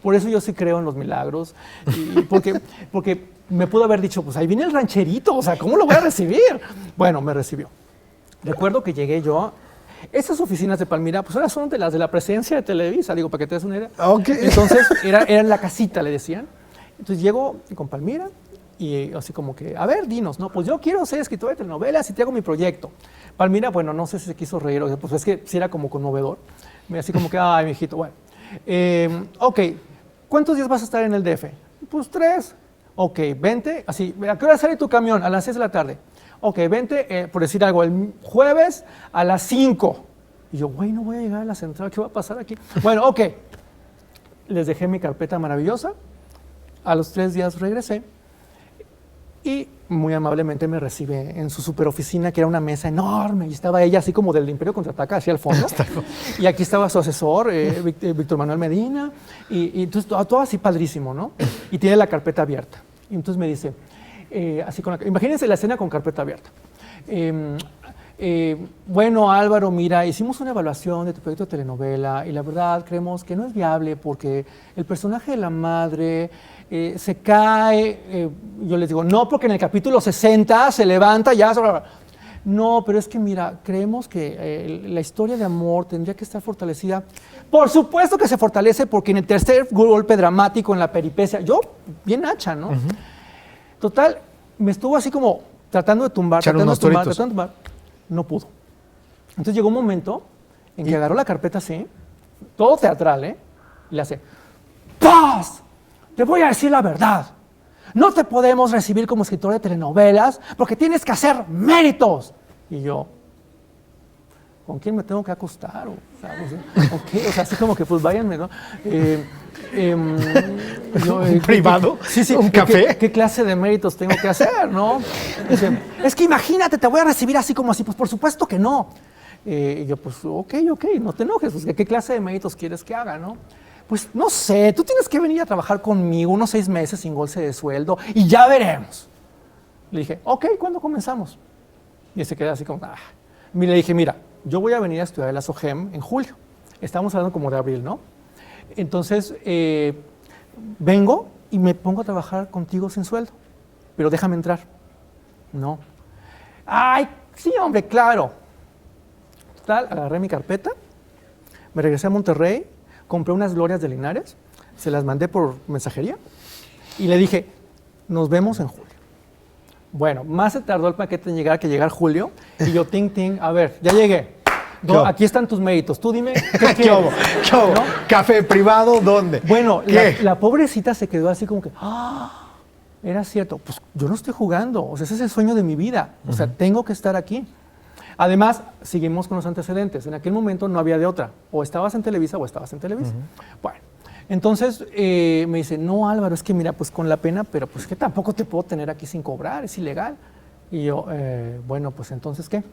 Por eso yo sí creo en los milagros. Y porque me pudo haber dicho, pues ahí viene el rancherito, o sea, ¿cómo lo voy a recibir? Bueno, me recibió. Recuerdo que llegué yo. Esas oficinas de Palmira, pues ahora son de las de la presidencia de Televisa, digo, para que te des una idea. Okay. Entonces, era la casita, le decían. Entonces llego con Palmira y así como que, a ver, dinos, ¿no? Pues yo quiero ser escritor de telenovelas y te hago mi proyecto. Palmira, bueno, no sé si se quiso reír, pues es que sí era como conmovedor. Así como que, ay, mijito, bueno. Ok, ¿cuántos días vas a estar en el DF? Pues 3. Ok, vente, así, ¿a qué hora sale tu camión? A las 6 de la tarde. Ok, vente, por decir algo, el jueves a las 5. Y yo, güey, no voy a llegar a la central, ¿qué va a pasar aquí? Bueno, ok. Les dejé mi carpeta maravillosa. A los 3 días regresé Y muy amablemente me recibe en su super oficina, que era una mesa enorme, y estaba ella así como del Imperio Contraataca, hacia el fondo. Y aquí estaba su asesor, Víctor Manuel Medina, y entonces todo así padrísimo, ¿no? Y tiene la carpeta abierta. Y entonces me dice, así imagínense la escena con carpeta abierta. Bueno, Álvaro, mira, hicimos una evaluación de tu proyecto de telenovela y la verdad creemos que no es viable porque el personaje de la madre se cae. Yo les digo, no, porque en el capítulo 60 se levanta ya. No, pero es que mira, creemos que la historia de amor tendría que estar fortalecida. Por supuesto que se fortalece porque en el tercer golpe dramático, en la peripecia, yo, bien hacha, ¿no? Total, me estuvo así como tratando de tumbar, tratando de tumbar. No pudo. Entonces llegó un momento en que agarró la carpeta así, todo teatral, y le hace, ¡paz! Te voy a decir la verdad. No te podemos recibir como escritor de telenovelas porque tienes que hacer méritos. Y yo, ¿con quién me tengo que acostar? O sea, así como que pues váyanme, ¿no? ¿Un privado? Sí, ¿Un café? ¿Qué clase de méritos tengo que hacer, no? Dice, es que imagínate, te voy a recibir así como así. Pues por supuesto que no. Y yo, pues ok, no te enojes. Pues, ¿qué clase de méritos quieres que haga, no? Pues no sé, tú tienes que venir a trabajar conmigo unos 6 meses sin goce de sueldo y ya veremos. Le dije, ok, ¿cuándo comenzamos? Y se quedó así como, Y le dije, mira, yo voy a venir a estudiar en la SOGEM en julio. Estamos hablando como de abril, ¿no? Entonces, vengo y me pongo a trabajar contigo sin sueldo, pero déjame entrar. No. Ay, sí, hombre, claro. Total, agarré mi carpeta, me regresé a Monterrey, compré unas glorias de Linares, se las mandé por mensajería y le dije, nos vemos en julio. Bueno, más se tardó el paquete en llegar que llegar julio y yo, ting, a ver, ya llegué. Aquí están tus méritos. Tú dime, ¿qué quieres? ¿No? ¿Café privado? ¿Dónde? Bueno, la pobrecita se quedó así como que, era cierto. Pues yo no estoy jugando. O sea, ese es el sueño de mi vida. O sea, tengo que estar aquí. Además, seguimos con los antecedentes. En aquel momento no había de otra. O estabas en Televisa o estabas en Televisa. Bueno, entonces me dice, no, Álvaro, es que mira, pues con la pena, pero pues que tampoco te puedo tener aquí sin cobrar, es ilegal. Y yo, bueno, pues entonces, ¿qué?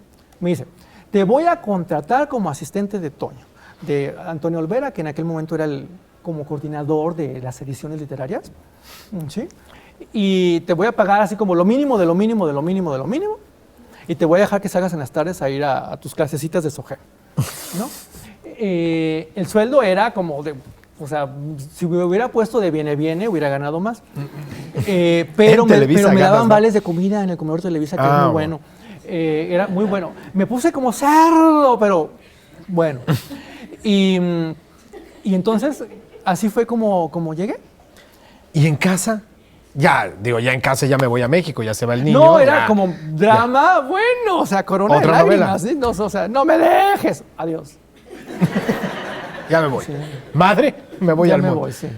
Me dice, te voy a contratar como asistente de Toño, de Antonio Olvera, que en aquel momento era como coordinador de las ediciones literarias, ¿sí? Y te voy a pagar así como lo mínimo de lo mínimo de lo mínimo de lo mínimo, y te voy a dejar que salgas en las tardes a ir a tus clasecitas de SOGEM, ¿no? El sueldo era como de, o sea, si me hubiera puesto de viene, hubiera ganado más. Pero me daban vales de comida en el comedor Televisa, que era muy bueno. Era muy bueno. Me puse como cerdo, pero bueno. Y entonces, así fue como llegué. ¿Y en casa? Ya en casa ya me voy a México, ya se va el niño. No, era como drama, bueno, o sea, corona de lágrimas. ¿Sí? No, o sea, no me dejes. Adiós. Ya me voy. Sí. Madre, me voy al mundo. Me voy, sí.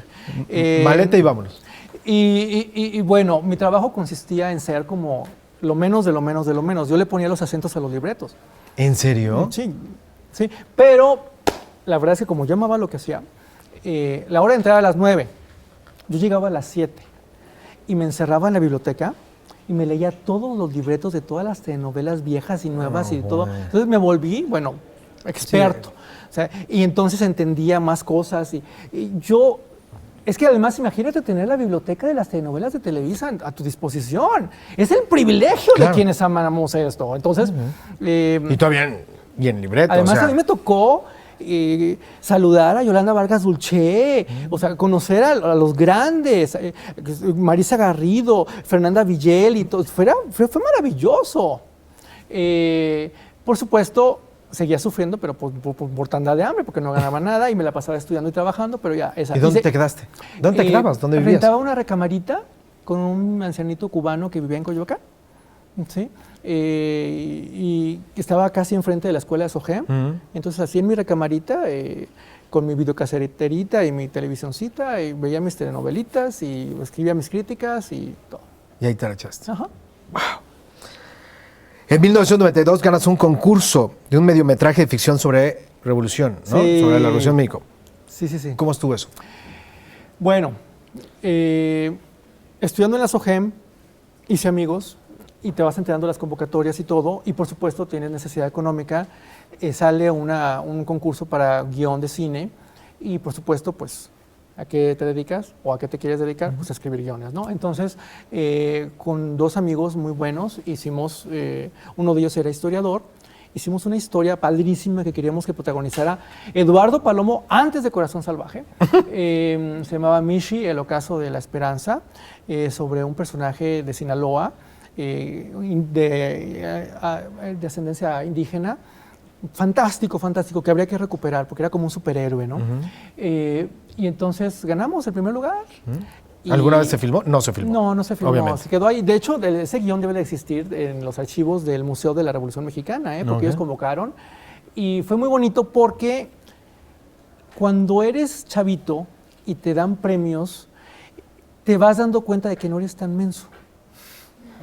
Maleta y vámonos. Y bueno, mi trabajo consistía en ser como lo menos de lo menos de lo menos. Yo le ponía los acentos a los libretos. ¿En serio? Sí. Pero la verdad es que como yo amaba lo que hacía, la hora de entrar a las 9, yo llegaba a las 7 y me encerraba en la biblioteca y me leía todos los libretos de todas las telenovelas viejas y nuevas y todo. Entonces me volví, experto. Sí. O sea, y entonces entendía más cosas y yo... Es que además imagínate tener la biblioteca de las telenovelas de Televisa a tu disposición. Es el privilegio de quienes amamos esto. Entonces... y todavía en libreto. Además a mí me tocó saludar a Yolanda Vargas Dulce, o sea, conocer a los grandes, Marisa Garrido, Fernanda Villel y todo. Fue maravilloso. Por supuesto... Seguía sufriendo, pero por tanda de hambre, porque no ganaba nada y me la pasaba estudiando y trabajando, pero ya esa. ¿Y dónde te quedaste? ¿Dónde te quedabas? ¿Dónde vivías? Rentaba una recamarita con un ancianito cubano que vivía en Coyoacán, ¿sí? Y estaba casi enfrente de la escuela de SOGEM. Entonces, así en mi recamarita, con mi videocaseterita y mi televisioncita, y veía mis telenovelitas y escribía mis críticas y todo. Y ahí te la echaste. Ajá. ¡Wow! En 1992 ganas un concurso de un mediometraje de ficción sobre revolución, ¿no? Sí. Sobre la Revolución en México. Sí. ¿Cómo estuvo eso? Bueno, estudiando en la SOGEM hice amigos y te vas enterando de las convocatorias y todo, y por supuesto tienes necesidad económica, sale un concurso para guión de cine, y por supuesto, pues, ¿a qué te dedicas o a qué te quieres dedicar? Pues a escribir guiones, ¿no? Entonces, con 2 amigos muy buenos, hicimos, uno de ellos era historiador, hicimos una historia padrísima que queríamos que protagonizara Eduardo Palomo antes de Corazón Salvaje. Se llamaba Mishi, el ocaso de la esperanza, sobre un personaje de Sinaloa, de ascendencia indígena. Fantástico, fantástico, que habría que recuperar, porque era como un superhéroe, ¿no? Y entonces ganamos el primer lugar. ¿Alguna vez se filmó? No se filmó. No, no se filmó. Obviamente. Se quedó ahí. De hecho, ese guión debe de existir en los archivos del Museo de la Revolución Mexicana, porque ellos convocaron. Y fue muy bonito porque cuando eres chavito y te dan premios, te vas dando cuenta de que no eres tan menso,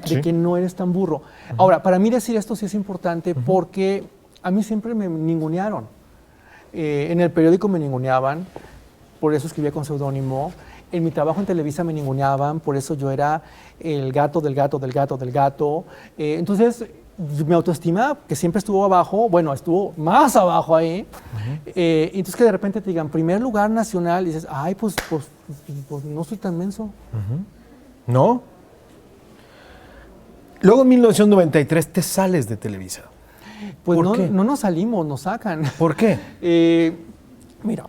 de que no eres tan burro. Ahora, para mí decir esto sí es importante porque a mí siempre me ningunearon. En el periódico me ninguneaban, por eso escribía con seudónimo. En mi trabajo en Televisa me ninguneaban, por eso yo era el gato del gato del gato del gato. Entonces, mi autoestima, que siempre estuvo abajo, bueno, estuvo más abajo ahí. Entonces que de repente te digan, primer lugar nacional, y dices, ay, pues no soy tan menso. ¿No? Luego en 1993 te sales de Televisa. Pues ¿Por qué? No nos salimos, nos sacan. ¿Por qué? Mira,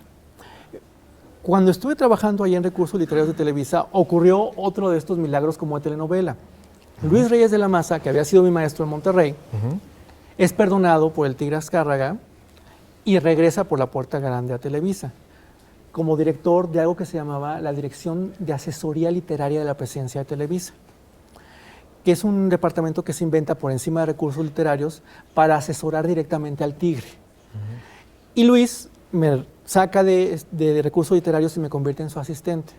cuando estuve trabajando ahí en Recursos Literarios de Televisa, ocurrió otro de estos milagros como de telenovela. Luis Reyes de la Maza, que había sido mi maestro en Monterrey, es perdonado por el Tigre Azcárraga y regresa por la puerta grande a Televisa, como director de algo que se llamaba la Dirección de Asesoría Literaria de la Presidencia de Televisa, que es un departamento que se inventa por encima de Recursos Literarios para asesorar directamente al Tigre. Y Luis me saca de Recursos Literarios y me convierte en su asistente.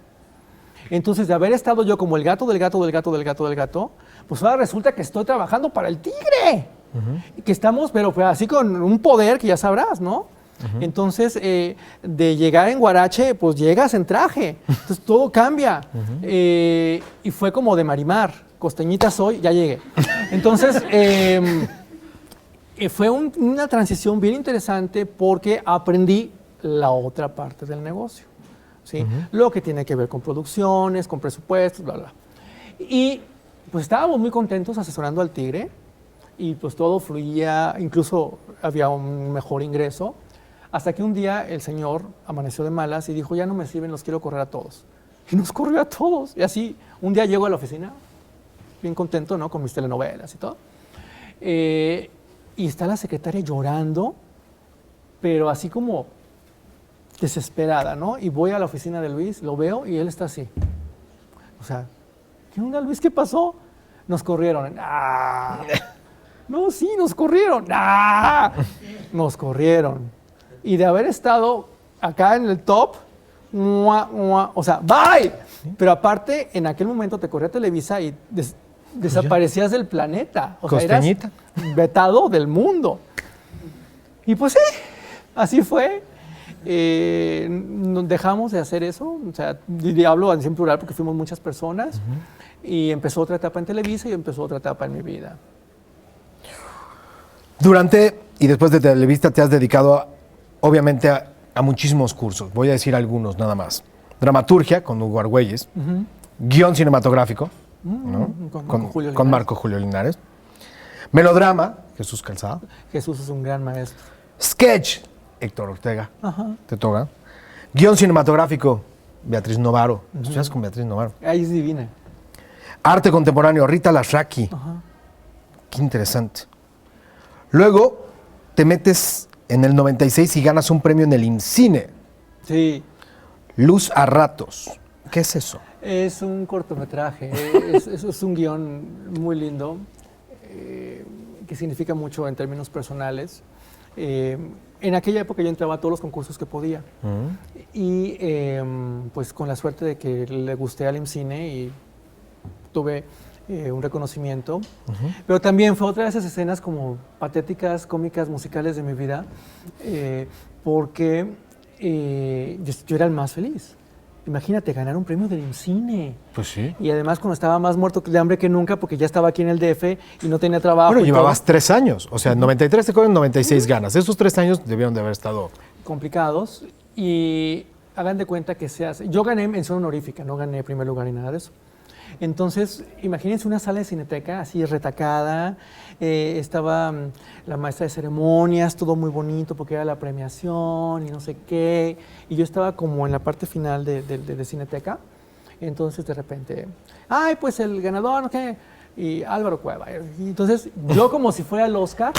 Entonces, de haber estado yo como el gato del gato del gato del gato del gato, pues ahora resulta que estoy trabajando para el Tigre. Y que estamos, pero pues, así con un poder que ya sabrás, ¿no? Entonces, de llegar en guarache, pues llegas en traje. Entonces, todo cambia. Y fue como de Marimar. Costeñita soy, ya llegué. Entonces, fue una transición bien interesante porque aprendí la otra parte del negocio, ¿sí? Lo que tiene que ver con producciones, con presupuestos, bla, bla. Y pues estábamos muy contentos asesorando al Tigre y pues todo fluía, incluso había un mejor ingreso, hasta que un día el señor amaneció de malas y dijo, ya no me sirven, los quiero correr a todos. Y nos corrió a todos. Y así, un día llego a la oficina, bien contento, ¿no? Con mis telenovelas y todo. Y está la secretaria llorando, pero así como desesperada, ¿no? Y voy a la oficina de Luis, lo veo y él está así. O sea, ¿qué onda, Luis? ¿Qué pasó? Nos corrieron. ¡Ah! No, sí, nos corrieron. ¡Ah! Nos corrieron. Y de haber estado acá en el top, o sea, ¡bye! Pero aparte, en aquel momento te corría Televisa y desaparecías del planeta. O sea, eras vetado del mundo. Y pues sí, así fue. Dejamos de hacer eso, o sea, hablo en plural porque fuimos muchas personas, y empezó otra etapa en Televisa y empezó otra etapa en mi vida. Durante y después de Televisa te has dedicado, obviamente, a muchísimos cursos. Voy a decir algunos nada más. Dramaturgia, con Hugo Argüelles. Guión cinematográfico, ¿no? Con Marco Julio Linares. Melodrama, Jesús Calzada. Jesús es un gran maestro. Sketch, Héctor Ortega. Te toca. Guión cinematográfico, Beatriz Novaro. Estudias con Beatriz Novaro. Ahí es divina. Arte contemporáneo, Rita Lasraki. Qué interesante. Luego te metes en el 96 y ganas un premio en el IMCINE. Sí. Luz a ratos. ¿Qué es eso? Es un cortometraje. es un guión muy lindo, que significa mucho en términos personales. En aquella época yo entraba a todos los concursos que podía. Y pues con la suerte de que le gusté al IMCINE y tuve un reconocimiento. Pero también fue otra de esas escenas como patéticas, cómicas, musicales de mi vida, porque yo era el más feliz. imagínate, ganar un premio del IMCINE. Pues sí. Y además cuando estaba más muerto de hambre que nunca, porque ya estaba aquí en el DF y no tenía trabajo. Bueno, y llevabas todo. 3 años. O sea, en 93 te cogen, 96 ganas. Esos 3 años debieron de haber estado... Complicados. Y hagan de cuenta que se hace. Yo gané mención honorífica, no gané primer lugar ni nada de eso. Entonces, imagínense una sala de cineteca así retacada, estaba la maestra de ceremonias, todo muy bonito porque era la premiación y no sé qué, y yo estaba como en la parte final de cineteca, entonces de repente, ay, pues el ganador, no sé, y Álvaro Cueva, y entonces yo como si fuera el Oscar,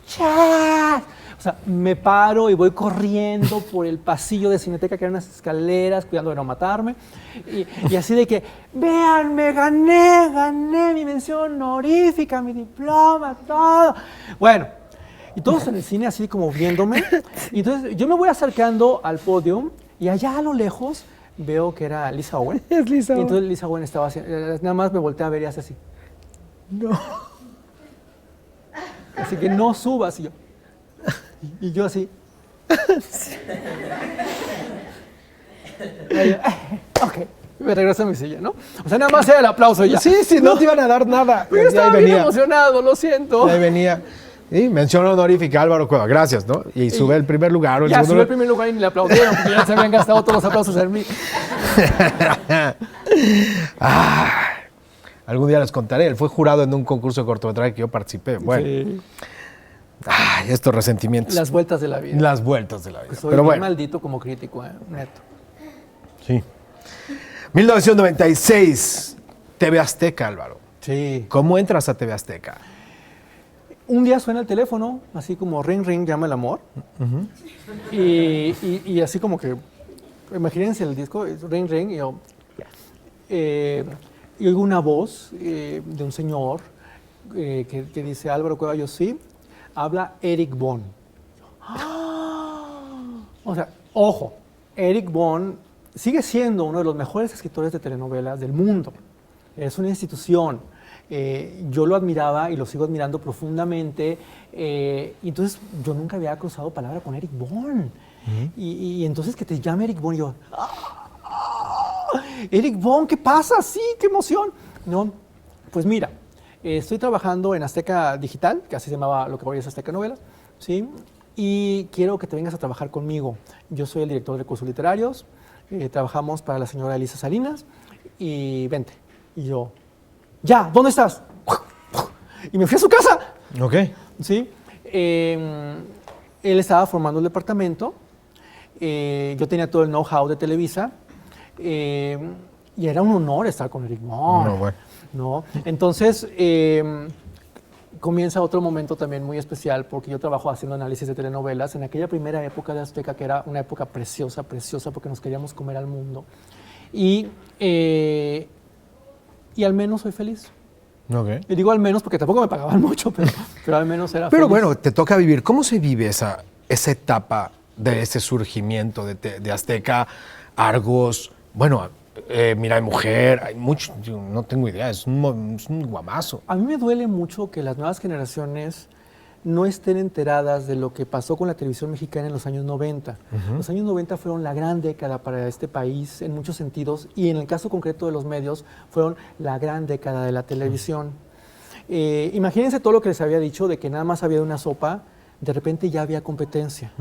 ¡chas! O sea, me paro y voy corriendo por el pasillo de Cineteca, que eran unas escaleras, cuidando de no matarme. Y así de que, vean, me gané mi mención honorífica, mi diploma, todo. Bueno, y todos en el cine así como viéndome. Y entonces yo me voy acercando al podio y allá a lo lejos veo que era Lisa Owen. Es Lisa Y Owen. entonces Lisa Owen estaba haciendo, nada más me volteé a ver y hace así. No. Así que no subas. Y yo así. Ok, me regreso a mi silla, ¿no? O sea, nada más era el aplauso ya. Sí, sí, no te iban a dar nada. Pero yo estaba bien emocionado, lo siento. Y ahí venía. Y mención honorífica Álvaro Cueva, gracias, ¿no? Y sube el primer lugar o el Ya segundo subió el lugar. primer lugar y ni le aplaudieron porque ya se habían gastado todos los aplausos en mí. Algún día les contaré. Él fue jurado en un concurso de cortometraje que yo participé. Bueno, Sí, estos resentimientos. las vueltas de la vida. Las vueltas de la vida. Pues soy Pero bien bueno, maldito como crítico, neto. sí. 1996, TV Azteca, Álvaro. Sí. ¿Cómo entras a TV Azteca? Un día suena el teléfono, así como ring ring, llama el amor. Y así como que, imagínense el disco, ring ring, y yo, y oigo una voz de un señor que dice, Álvaro Cueva, yo sí, habla Eric Bon. O sea, ojo, Eric Bon sigue siendo uno de los mejores escritores de telenovelas del mundo. Es una institución. Yo lo admiraba y lo sigo admirando profundamente. Y entonces yo nunca había cruzado palabra con Eric Bon. Y entonces que te llame Eric Bon, y yo, Eric Bon, ¿qué pasa? Sí, qué emoción. No, pues mira, estoy trabajando en Azteca Digital, que así se llamaba lo que hoy es Azteca Novelas, ¿sí? Y quiero que te vengas a trabajar conmigo. Yo soy el director de cursos literarios, trabajamos para la señora Elisa Salinas, y vente. Y yo, ya, ¿dónde estás? Y me fui a su casa. Ok. ¿Sí? Él estaba formando el departamento, yo tenía todo el know-how de Televisa, y era un honor estar con Eric Bon. No, bueno. ¿No? Entonces, comienza otro momento también muy especial, porque yo trabajo haciendo análisis de telenovelas en aquella primera época de Azteca, que era una época preciosa, preciosa, porque nos queríamos comer al mundo. Y al menos soy feliz. Ok. Y digo al menos porque tampoco me pagaban mucho, pero al menos era Pero feliz. bueno, te toca vivir. ¿Cómo se vive esa etapa de ese surgimiento de Azteca, Argos? Bueno, Mira, hay mujer, hay mucho, yo no tengo idea, es un guamazo. A mí me duele mucho que las nuevas generaciones no estén enteradas de lo que pasó con la televisión mexicana en los años 90. Los años 90 fueron la gran década para este país en muchos sentidos, y en el caso concreto de los medios fueron la gran década de la televisión. Imagínense todo lo que les había dicho de que nada más había una sopa, de repente ya había competencia,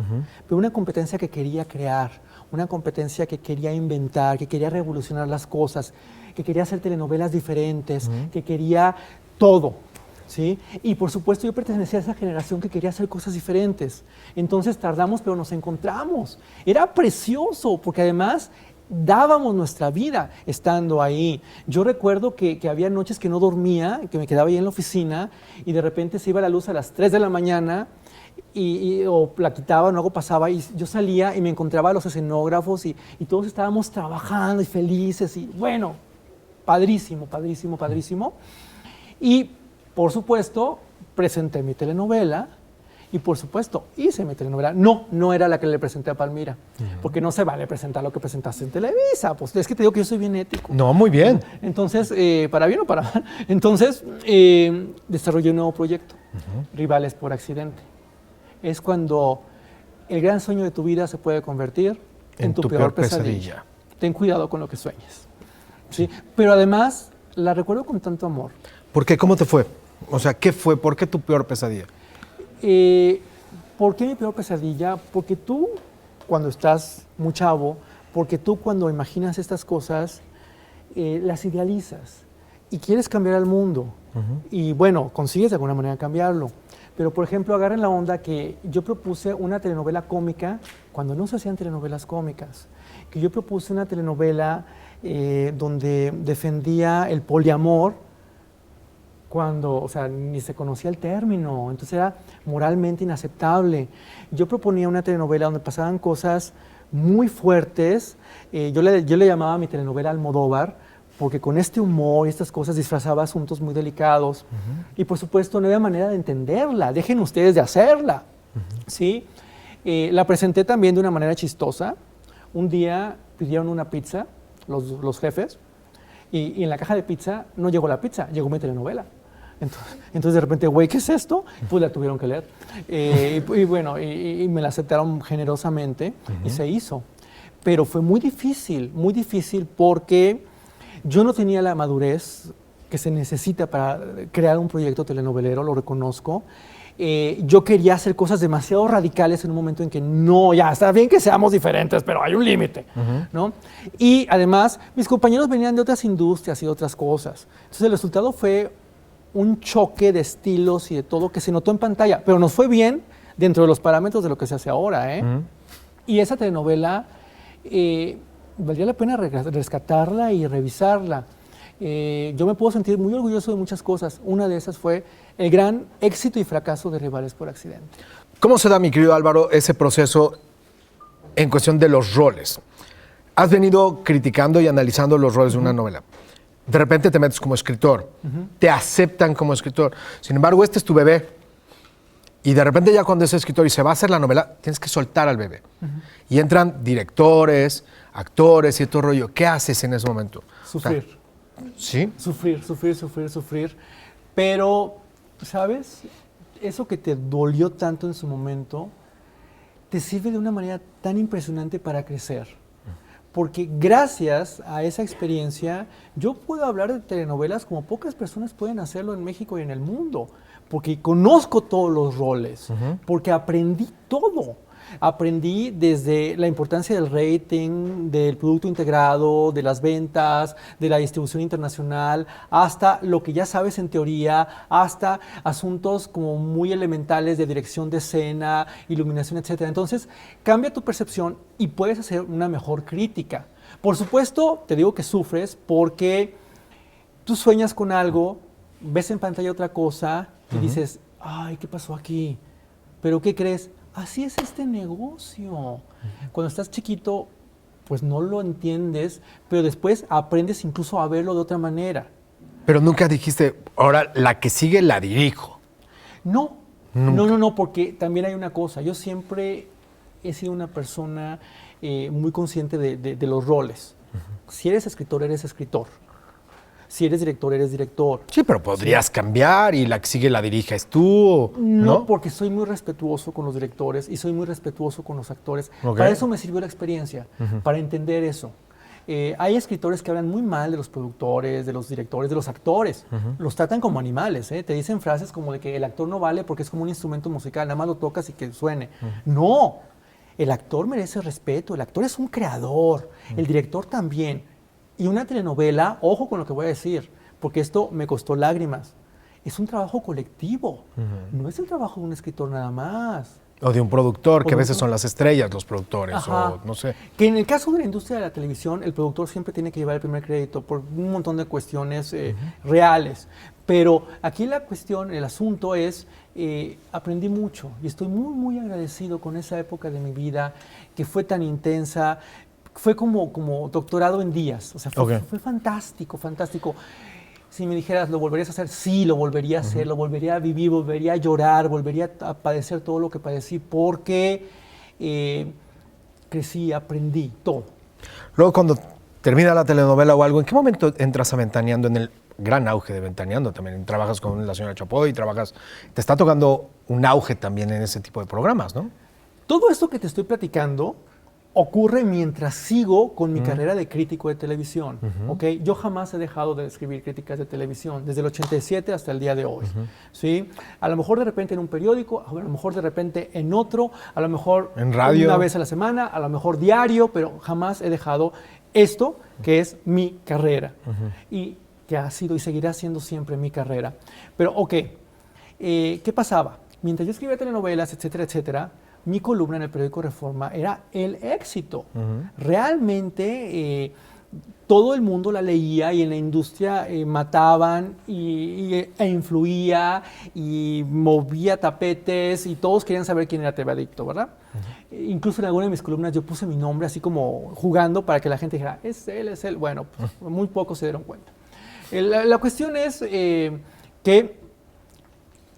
pero una competencia que quería crear, una competencia que quería inventar, que quería revolucionar las cosas, que quería hacer telenovelas diferentes, que quería todo. ¿Sí? Y por supuesto yo pertenecía a esa generación que quería hacer cosas diferentes. Entonces tardamos, pero nos encontramos. Era precioso, porque además dábamos nuestra vida estando ahí. Yo recuerdo que había noches que no dormía, que me quedaba ahí en la oficina, y de repente se iba la luz a las 3 de la mañana, o la quitaban, o algo pasaba, y yo salía y me encontraba a los escenógrafos, y todos estábamos trabajando y felices, y bueno, padrísimo, padrísimo, padrísimo. Y por supuesto, presenté mi telenovela y por supuesto, hice mi telenovela. No era la que le presenté a Palmira, porque no se vale presentar lo que presentaste en Televisa. Pues es que te digo que yo soy bien ético. No, muy bien. Entonces, para bien o para mal. Entonces, desarrollé un nuevo proyecto, Rivales por Accidente. Es cuando el gran sueño de tu vida se puede convertir en tu peor pesadilla. ten cuidado con lo que sueñes. ¿Sí? Pero además, la recuerdo con tanto amor. ¿Por qué? ¿Cómo te fue? O sea, ¿qué fue? ¿Por qué tu peor pesadilla? ¿Por qué mi peor pesadilla? Porque tú, cuando estás muy chavo, porque tú cuando imaginas estas cosas, las idealizas y quieres cambiar al mundo. Y bueno, consigues de alguna manera cambiarlo. Pero, por ejemplo, agarren la onda que yo propuse una telenovela cómica cuando no se hacían telenovelas cómicas. Que yo propuse una telenovela donde defendía el poliamor cuando, o sea, ni se conocía el término, entonces era moralmente inaceptable. Yo proponía una telenovela donde pasaban cosas muy fuertes. Yo le llamaba a mi telenovela Almodóvar, porque con este humor y estas cosas disfrazaba asuntos muy delicados. Y por supuesto no había manera de entenderla, dejen ustedes de hacerla. ¿Sí? La presenté también de una manera chistosa. Un día pidieron una pizza, los jefes, y en la caja de pizza no llegó la pizza, llegó mi telenovela. Entonces de repente, güey, ¿qué es esto? Pues la tuvieron que leer. Y bueno, y me la aceptaron generosamente y se hizo. Pero fue muy difícil porque yo no tenía la madurez que se necesita para crear un proyecto telenovelero, lo reconozco. Yo quería hacer cosas demasiado radicales en un momento en que no, ya está bien que seamos diferentes, pero hay un límite, ¿no? Y además, mis compañeros venían de otras industrias y de otras cosas. Entonces el resultado fue un choque de estilos y de todo que se notó en pantalla, pero nos fue bien dentro de los parámetros de lo que se hace ahora, ¿eh? Y esa telenovela valdría la pena rescatarla y revisarla. Yo me puedo sentir muy orgulloso de muchas cosas. Una de esas fue el gran éxito y fracaso de Rivales por Accidente. ¿Cómo se da, mi querido Álvaro, ese proceso en cuestión de los roles? Has venido criticando y analizando los roles de una novela. De repente te metes como escritor, te aceptan como escritor. Sin embargo, este es tu bebé. Y de repente ya cuando es escritor y se va a hacer la novela, tienes que soltar al bebé. Y entran directores, actores y todo rollo. ¿Qué haces en ese momento? Sufrir. O sea, ¿sí? Sufrir. Pero, ¿sabes? Eso que te dolió tanto en su momento, te sirve de una manera tan impresionante para crecer. Porque gracias a esa experiencia, yo puedo hablar de telenovelas como pocas personas pueden hacerlo en México y en el mundo. Porque conozco todos los roles, porque aprendí todo. Aprendí desde la importancia del rating, del producto integrado, de las ventas, de la distribución internacional, hasta lo que ya sabes en teoría, hasta asuntos como muy elementales de dirección de escena, iluminación, etc. Entonces, cambia tu percepción y puedes hacer una mejor crítica. Por supuesto, te digo que sufres porque tú sueñas con algo, ves en pantalla otra cosa y dices, ay, ¿qué pasó aquí? ¿Pero qué crees? Así es este negocio. Cuando estás chiquito, pues no lo entiendes, pero después aprendes incluso a verlo de otra manera. Pero nunca dijiste, ahora la que sigue la dirijo. No, porque también hay una cosa. Yo siempre he sido una persona muy consciente de los roles. Si eres escritor, eres escritor. Si eres director, eres director. Sí, pero podrías cambiar y la que sigue la diriges tú, ¿no? No, porque soy muy respetuoso con los directores y soy muy respetuoso con los actores. Okay. Para eso me sirvió la experiencia, para entender eso. Hay escritores que hablan muy mal de los productores, de los directores, de los actores. Los tratan como animales, ¿eh? Te dicen frases como de que el actor no vale porque es como un instrumento musical, nada más lo tocas y que suene. No, el actor merece respeto, el actor es un creador, el director también. Y una telenovela, ojo con lo que voy a decir, porque esto me costó lágrimas, es un trabajo colectivo, no es el trabajo de un escritor nada más. O de un productor, que a veces son las estrellas los productores, o no sé. Que en el caso de la industria de la televisión, el productor siempre tiene que llevar el primer crédito por un montón de cuestiones reales. Pero aquí la cuestión, el asunto es, aprendí mucho y estoy muy, muy agradecido con esa época de mi vida que fue tan intensa. Fue como doctorado en días, o sea, fue fantástico. Si me dijeras, ¿lo volverías a hacer? Sí, lo volvería a hacer, lo volvería a vivir, volvería a llorar, volvería a padecer todo lo que padecí, porque crecí, aprendí todo. Luego, cuando termina la telenovela o algo, ¿en qué momento entras a Ventaneando, en el gran auge de Ventaneando? También trabajas con la señora Chapoy, te está tocando un auge también en ese tipo de programas, ¿no? Todo esto que te estoy platicando ocurre mientras sigo con mi carrera de crítico de televisión. ¿Okay? Yo jamás he dejado de escribir críticas de televisión, desde el 87 hasta el día de hoy. ¿Sí? A lo mejor de repente en un periódico, a lo mejor de repente en otro, a lo mejor en radio, una vez a la semana, a lo mejor diario, pero jamás he dejado esto que es mi carrera y que ha sido y seguirá siendo siempre mi carrera. Pero, ok, ¿qué pasaba? Mientras yo escribía telenovelas, etcétera, etcétera, mi columna en el periódico Reforma era el éxito. Realmente todo el mundo la leía y en la industria mataban e influía y movía tapetes y todos querían saber quién era TV Adicto, ¿verdad? Incluso en alguna de mis columnas yo puse mi nombre así como jugando para que la gente dijera, es él, es él. Bueno, pues, muy pocos se dieron cuenta. La cuestión es que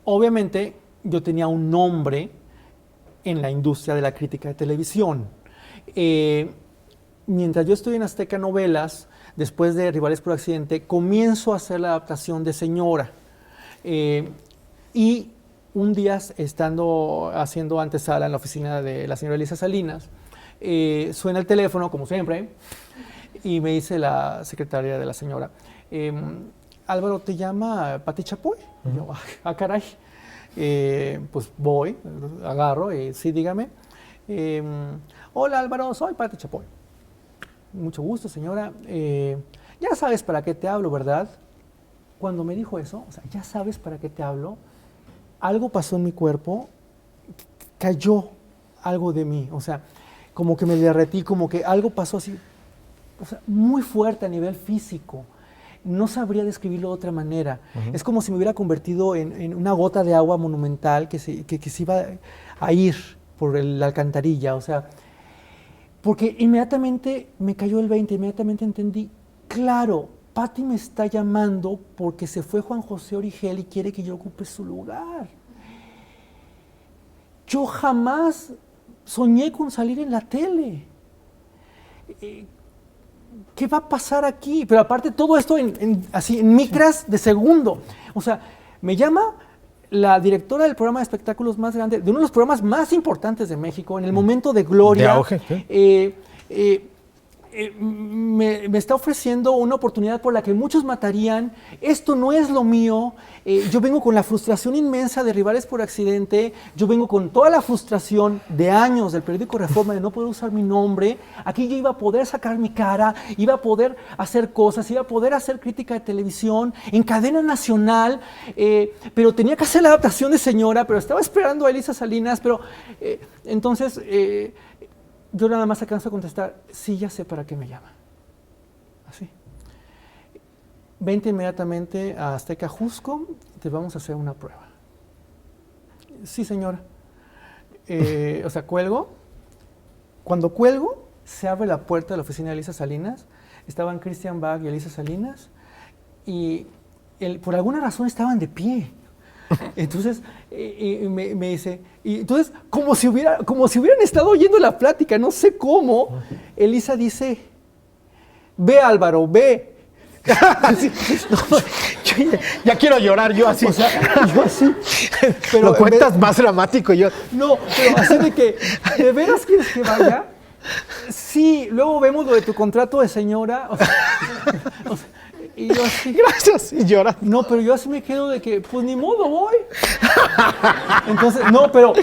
obviamente yo tenía un nombre en la industria de la crítica de televisión. Mientras yo estoy en Azteca Novelas, después de Rivales por Accidente, comienzo a hacer la adaptación de Señora. Y un día, estando haciendo antesala en la oficina de la señora Elisa Salinas, suena el teléfono, como siempre, y me dice la secretaria de la señora, Álvaro, ¿te llama Pati Chapoy? Y yo, caray. Pues voy, agarro, sí, dígame. Hola Álvaro, soy Pati Chapoy. Mucho gusto, señora. Ya sabes para qué te hablo, ¿verdad? Cuando me dijo eso, o sea, ya sabes para qué te hablo, algo pasó en mi cuerpo, cayó algo de mí, o sea, como que me derretí, como que algo pasó así, o sea, muy fuerte a nivel físico. No sabría describirlo de otra manera. Es como si me hubiera convertido en una gota de agua monumental que se iba a ir por la alcantarilla. O sea, porque inmediatamente me cayó el 20, inmediatamente entendí, claro, Pati me está llamando porque se fue Juan José Origel y quiere que yo ocupe su lugar. Yo jamás soñé con salir en la tele. ¿Qué va a pasar aquí? Pero aparte todo esto así en micras de segundo. O sea, me llama la directora del programa de espectáculos más grande, de uno de los programas más importantes de México, en el momento de gloria. De auge, ¿sí? Me está ofreciendo una oportunidad por la que muchos matarían. Esto no es lo mío. Yo vengo con la frustración inmensa de Rivales por Accidente. Yo vengo con toda la frustración de años del periódico Reforma de no poder usar mi nombre. Aquí yo iba a poder sacar mi cara, iba a poder hacer cosas, iba a poder hacer crítica de televisión en cadena nacional, pero tenía que hacer la adaptación de Señora, pero estaba esperando a Elisa Salinas, pero entonces yo nada más alcanzo a contestar, sí, ya sé para qué me llama. Así. Vente inmediatamente a Azteca Jusco, te vamos a hacer una prueba. Sí, señora. O sea, cuelgo. Cuando cuelgo, se abre la puerta de la oficina de Elisa Salinas. Estaban Christian Bach y Elisa Salinas. Y por alguna razón estaban de pie. Entonces me dice, y entonces como si hubieran estado oyendo la plática, no sé cómo, Elisa dice, ve Álvaro, ve. Así, no, ya quiero llorar yo así. O sea, yo así. Pero lo cuentas más dramático yo. No, pero así de que, ¿de veras quieres que vaya? Sí, luego vemos lo de tu contrato de señora. O sea, y yo así, gracias, y lloras. No, pero yo así me quedo de que, pues ni modo, voy. Entonces, no, pero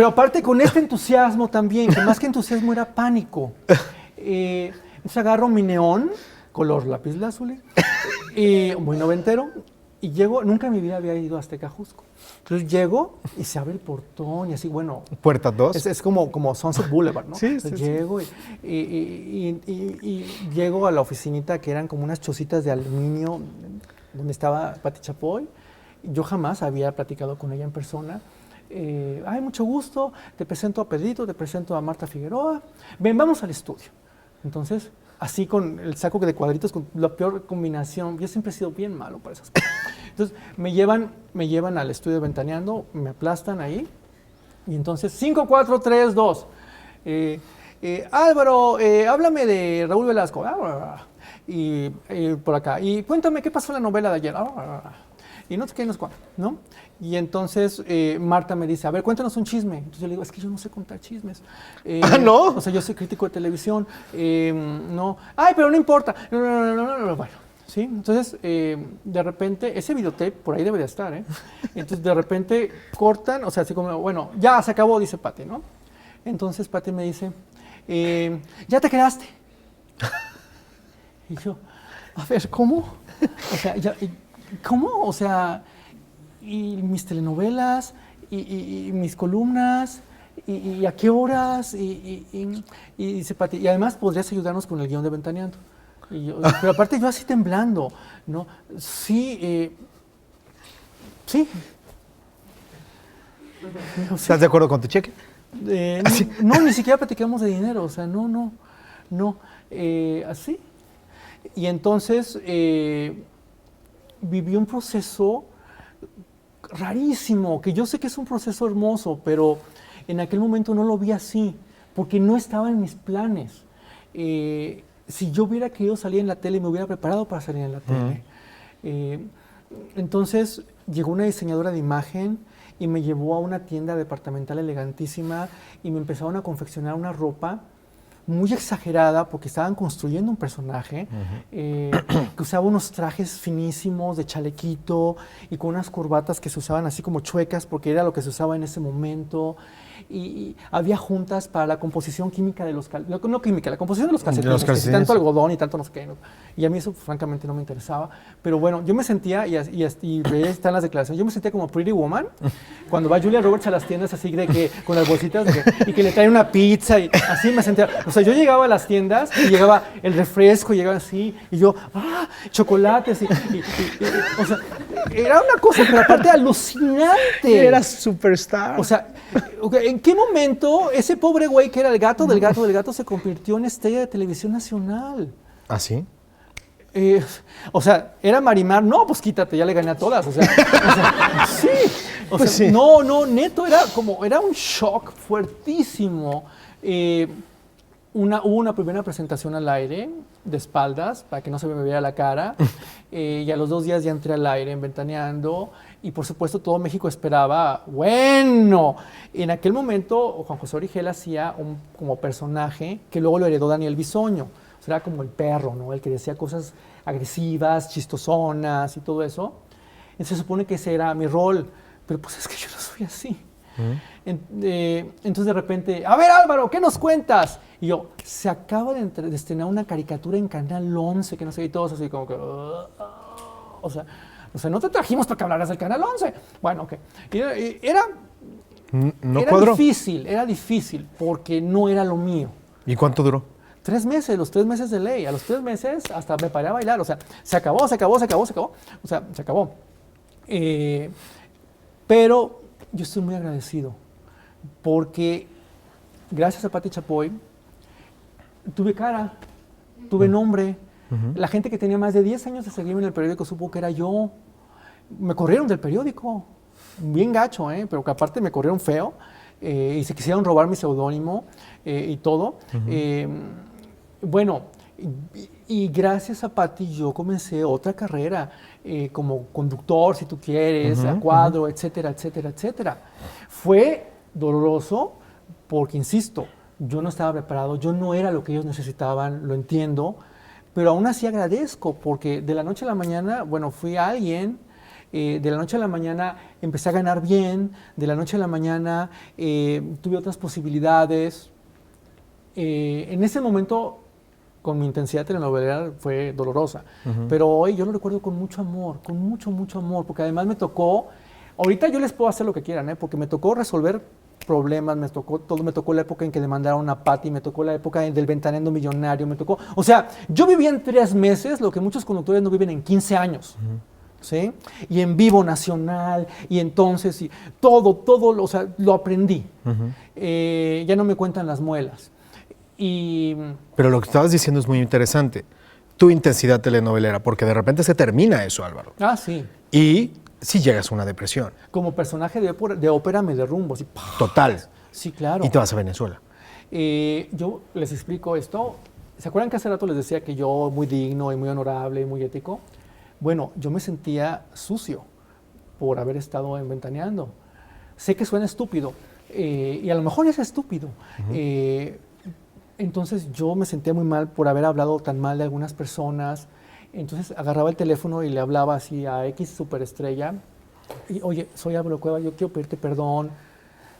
aparte con este entusiasmo también, que más que entusiasmo era pánico. Entonces agarro mi neón, color lapislázuli, muy noventero, y llego, nunca en mi vida había ido a Azteca Jusco. Entonces llego y se abre el portón y así, bueno. Puerta 2. Es como Sunset Boulevard, ¿no? Sí, sí, llego y llego a la oficinita que eran como unas chocitas de aluminio donde estaba Pati Chapoy. Yo jamás había platicado con ella en persona. Ay, mucho gusto, te presento a Pedrito, te presento a Marta Figueroa. Ven, vamos al estudio. Entonces, así con el saco de cuadritos, con la peor combinación. Yo siempre he sido bien malo para esas cosas. Entonces, me llevan al estudio Ventaneando, me aplastan ahí. Y entonces, 5, 4, 3, 2. Álvaro, háblame de Raúl Velasco. Y por acá. Y cuéntame, ¿qué pasó en la novela de ayer? y no sé qué, no sé cuánto, ¿no? Y entonces Marta me dice, a ver, cuéntanos un chisme. Entonces yo le digo, es que yo no sé contar chismes. ¿No? O sea, yo soy crítico de televisión, no. Ay, pero no importa. No. Bueno, ¿sí? Entonces, de repente, ese videotape por ahí debe de estar, ¿eh? Entonces, de repente cortan, o sea, así como, bueno, ya se acabó, dice Pati, ¿no? Entonces Pati me dice, ya te quedaste. Y yo, a ver, ¿cómo? O sea, ¿cómo? O sea, y mis telenovelas, y mis columnas, y a qué horas, y dice Pati, y además podrías ayudarnos con el guión de Ventaneando. Y yo, pero aparte yo así temblando, ¿no? Sí, sí. ¿Estás de acuerdo con tu cheque? No, ni siquiera platicamos de dinero, o sea, no, así. Y entonces viví un proceso rarísimo, que yo sé que es un proceso hermoso, pero en aquel momento no lo vi así, porque no estaba en mis planes. Si yo hubiera querido salir en la tele, me hubiera preparado para salir en la tele. Entonces llegó una diseñadora de imagen y me llevó a una tienda departamental elegantísima y me empezaron a confeccionar una ropa muy exagerada porque estaban construyendo un personaje que usaba unos trajes finísimos de chalequito y con unas corbatas que se usaban así como chuecas porque era lo que se usaba en ese momento. Y había juntas para la composición química de los calcetines, no química, la composición de los calcetines, que si tanto algodón y tanto no sé qué. ¿No? Y a mí eso francamente no me interesaba. Pero bueno, yo me sentía, y ahí están las declaraciones, yo me sentía como Pretty Woman, cuando va Julia Roberts a las tiendas así de que, con las bolsitas y que le traen una pizza, y así me sentía. O sea, yo llegaba a las tiendas y llegaba el refresco, y llegaba así, y yo, chocolates, o sea, era una cosa, pero aparte alucinante. Eras superstar. O sea, ¿en qué momento ese pobre güey que era el gato del gato se convirtió en estrella de televisión nacional? ¿Ah, sí? O sea, ¿era Marimar? No, pues quítate, ya le gané a todas. O sea, sí. Pues sí. No, neto, era un shock fuertísimo. Hubo una primera presentación al aire, de espaldas, para que no se me viera la cara, y a los 2 días ya entré al aire en Ventaneando, y por supuesto todo México esperaba, bueno, en aquel momento Juan José Origel hacía como personaje que luego lo heredó Daniel Bisoño, o sea, era como el perro, ¿no? El que decía cosas agresivas, chistosonas y todo eso, y se supone que ese era mi rol, pero pues es que yo no soy así. Entonces de repente, a ver Álvaro, ¿qué nos cuentas? Y yo, se acaba de estrenar una caricatura en Canal 11, que no sé, y todos así como que, o sea, no te trajimos para que hablaras del Canal 11. Bueno, ok. Era difícil, porque no era lo mío. ¿Y cuánto duró? 3 meses, los 3 meses de ley. A los 3 meses hasta me paré a bailar. O sea, se acabó. O sea, se acabó. Pero yo estoy muy agradecido porque gracias a Pati Chapoy tuve cara, tuve nombre. La gente que tenía más de 10 años de seguirme en el periódico supo que era yo. Me corrieron del periódico, bien gacho, pero que aparte me corrieron feo y se quisieron robar mi seudónimo y todo. Bueno, y gracias a Pati yo comencé otra carrera como conductor, si tú quieres, a cuadro, etcétera, etcétera, etcétera. Fue doloroso porque, insisto, yo no estaba preparado, yo no era lo que ellos necesitaban, lo entiendo, pero aún así agradezco porque de la noche a la mañana, bueno, fui a alguien, de la noche a la mañana empecé a ganar bien, de la noche a la mañana tuve otras posibilidades. En ese momento, con mi intensidad telenovelera fue dolorosa, pero hoy yo lo recuerdo con mucho amor, con mucho, mucho amor, porque además me tocó, ahorita yo les puedo hacer lo que quieran, porque me tocó resolver problemas, me tocó la época en que demandaron a Pati, me tocó la época del Ventaneando Millonario, o sea, yo viví en 3 meses lo que muchos conductores no viven en 15 años. ¿Sí? Y en vivo nacional, y entonces, y todo, o sea, lo aprendí. Ya no me cuentan las muelas. Pero lo que estabas diciendo es muy interesante. Tu intensidad telenovelera, porque de repente se termina eso, Álvaro. Ah, sí. Y sí llegas a una depresión. Como personaje de ópera me derrumbo. Así, total. Sí, claro. Y te vas a Venezuela. Yo les explico esto. ¿Se acuerdan que hace rato les decía que yo muy digno y muy honorable y muy ético? Bueno, yo me sentía sucio por haber estado ventaneando. Sé que suena estúpido, y a lo mejor es estúpido. Entonces yo me sentía muy mal por haber hablado tan mal de algunas personas. Entonces agarraba el teléfono y le hablaba así a X superestrella. Y, oye, soy Álvaro Cueva, yo quiero pedirte perdón.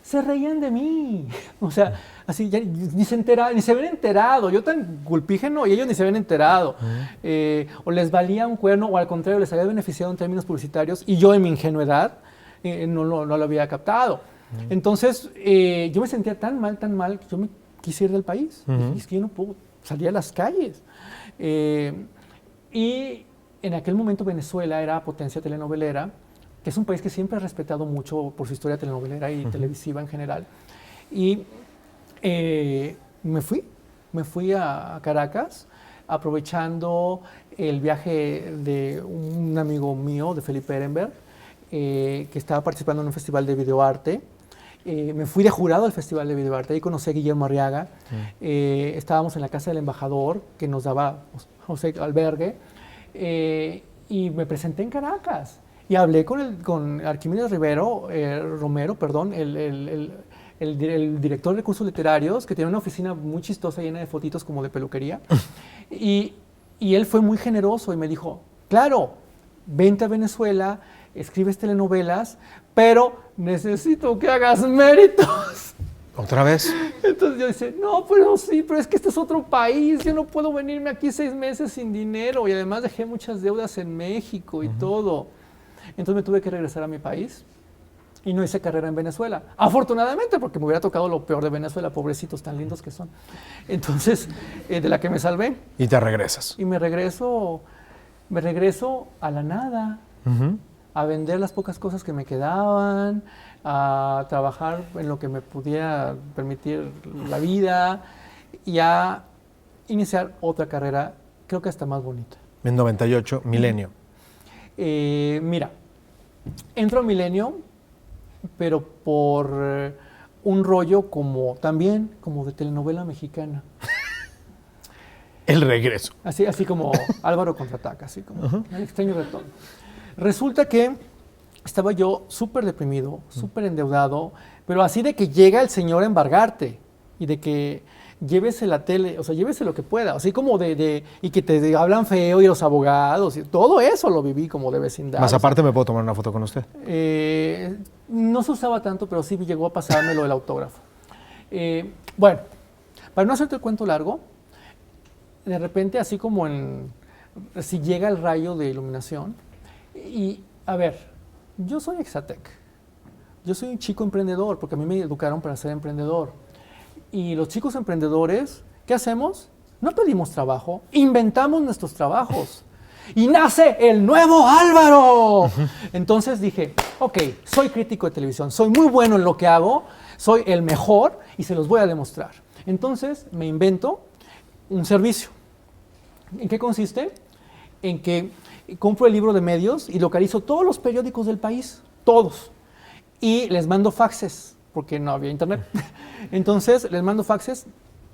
Se reían de mí. O sea, así ya ni se habían enterado. Yo tan culpígeno y ellos ni se habían enterado. O les valía un cuerno, o al contrario, les había beneficiado en términos publicitarios y yo en mi ingenuidad no lo había captado. Entonces, yo me sentía tan mal, que yo me quise ir del país. Y es que yo no puedo salir a las calles. Y en aquel momento Venezuela era potencia telenovelera, que es un país que siempre ha respetado mucho por su historia telenovelera y televisiva en general. Y me fui a Caracas, aprovechando el viaje de un amigo mío, de Felipe Ehrenberg, que estaba participando en un festival de videoarte. Me fui de jurado al Festival de Videoarte, ahí conocí a Guillermo Arriaga. Estábamos en la casa del embajador, que nos daba José albergue, y me presenté en Caracas. Y hablé con Arquímedes Romero, el director de recursos literarios, que tiene una oficina muy chistosa llena de fotitos como de peluquería. Y él fue muy generoso y me dijo, claro, vente a Venezuela, escribes telenovelas, pero necesito que hagas méritos. ¿Otra vez? Entonces yo dije, no, pero sí, pero es que este es otro país, yo no puedo venirme aquí 6 meses sin dinero y además dejé muchas deudas en México y todo. Entonces me tuve que regresar a mi país y no hice carrera en Venezuela. Afortunadamente, porque me hubiera tocado lo peor de Venezuela, pobrecitos tan lindos que son. Entonces, de la que me salvé. Y te regresas. Y me regreso a la nada, a vender las pocas cosas que me quedaban, a trabajar en lo que me pudiera permitir la vida y a iniciar otra carrera, creo que hasta más bonita. En 98, Milenio. Mira, entro a Milenio, pero por un rollo también como de telenovela mexicana. El regreso. Así como Álvaro contraataca, así como el extraño retorno. Resulta que estaba yo súper deprimido, súper endeudado, pero así de que llega el señor a embargarte y de que llévese la tele, o sea, llévese lo que pueda, así como y que te hablan feo y los abogados, y todo eso lo viví como de vecindad. Más aparte, ¿me puedo tomar una foto con usted? No se usaba tanto, pero sí llegó a pasarme lo del autógrafo. Bueno, para no hacerte el cuento largo, de repente, así como si llega el rayo de iluminación, y a ver, yo soy Exatec, yo soy un chico emprendedor, porque a mí me educaron para ser emprendedor. Y los chicos emprendedores, ¿qué hacemos? No pedimos trabajo, inventamos nuestros trabajos. Y nace el nuevo Álvaro. Entonces dije, ok, soy crítico de televisión, soy muy bueno en lo que hago, soy el mejor y se los voy a demostrar. Entonces me invento un servicio. ¿En qué consiste? En que compro el libro de medios y localizo todos los periódicos del país, todos, y les mando faxes, porque no había internet. Entonces les mando faxes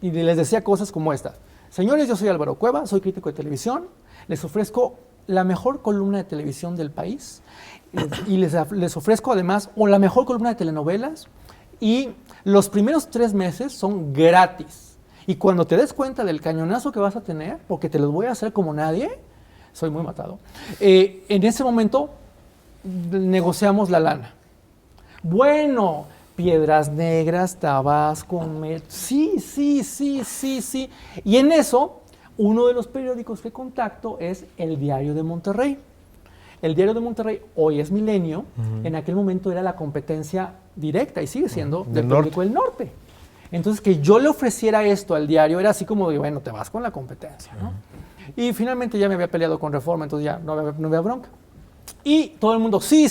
y les decía cosas como esta. Señores, yo soy Álvaro Cueva, soy crítico de televisión, les ofrezco la mejor columna de televisión del país y les ofrezco además la mejor columna de telenovelas y los primeros 3 meses son gratis. Y cuando te des cuenta del cañonazo que vas a tener, porque te los voy a hacer como nadie, soy muy matado, en ese momento negociamos la lana. Bueno, Piedras Negras, Tabasco, sí. Y en eso, uno de los periódicos que contacto es El Diario de Monterrey. El Diario de Monterrey hoy es Milenio, en aquel momento era la competencia directa y sigue siendo del periódico del Norte. Entonces, que yo le ofreciera esto al diario era así como de, bueno, te vas con la competencia, ¿no? Y finalmente ya me había peleado con Reforma, entonces ya no había bronca. Y todo el mundo, sí,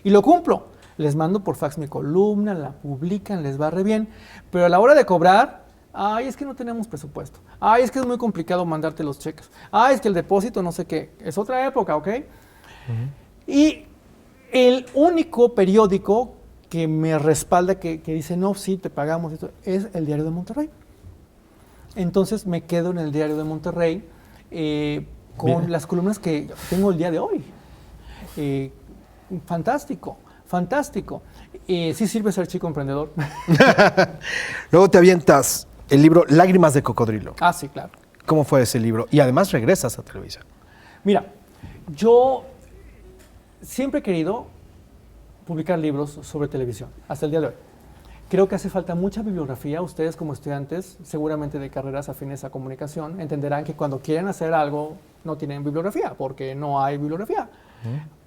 y lo cumplo. Les mando por fax mi columna, la publican, les va re bien. Pero a la hora de cobrar, ay, es que no tenemos presupuesto. Ay, es que es muy complicado mandarte los cheques. Ay, es que el depósito no sé qué. Es otra época, ¿ok? Y el único periódico que me respalda, que dice, no, sí, te pagamos, esto, es El Diario de Monterrey. Entonces me quedo en El Diario de Monterrey con las columnas que tengo el día de hoy. Fantástico, fantástico. Sí sirve ser chico emprendedor. Luego te avientas el libro Lágrimas de Cocodrilo. Ah, sí, claro. ¿Cómo fue ese libro? Y además regresas a Televisa. Mira, yo siempre he querido publicar libros sobre televisión, hasta el día de hoy. Creo que hace falta mucha bibliografía. Ustedes como estudiantes, seguramente de carreras afines a comunicación, entenderán que cuando quieren hacer algo no tienen bibliografía, porque no hay bibliografía.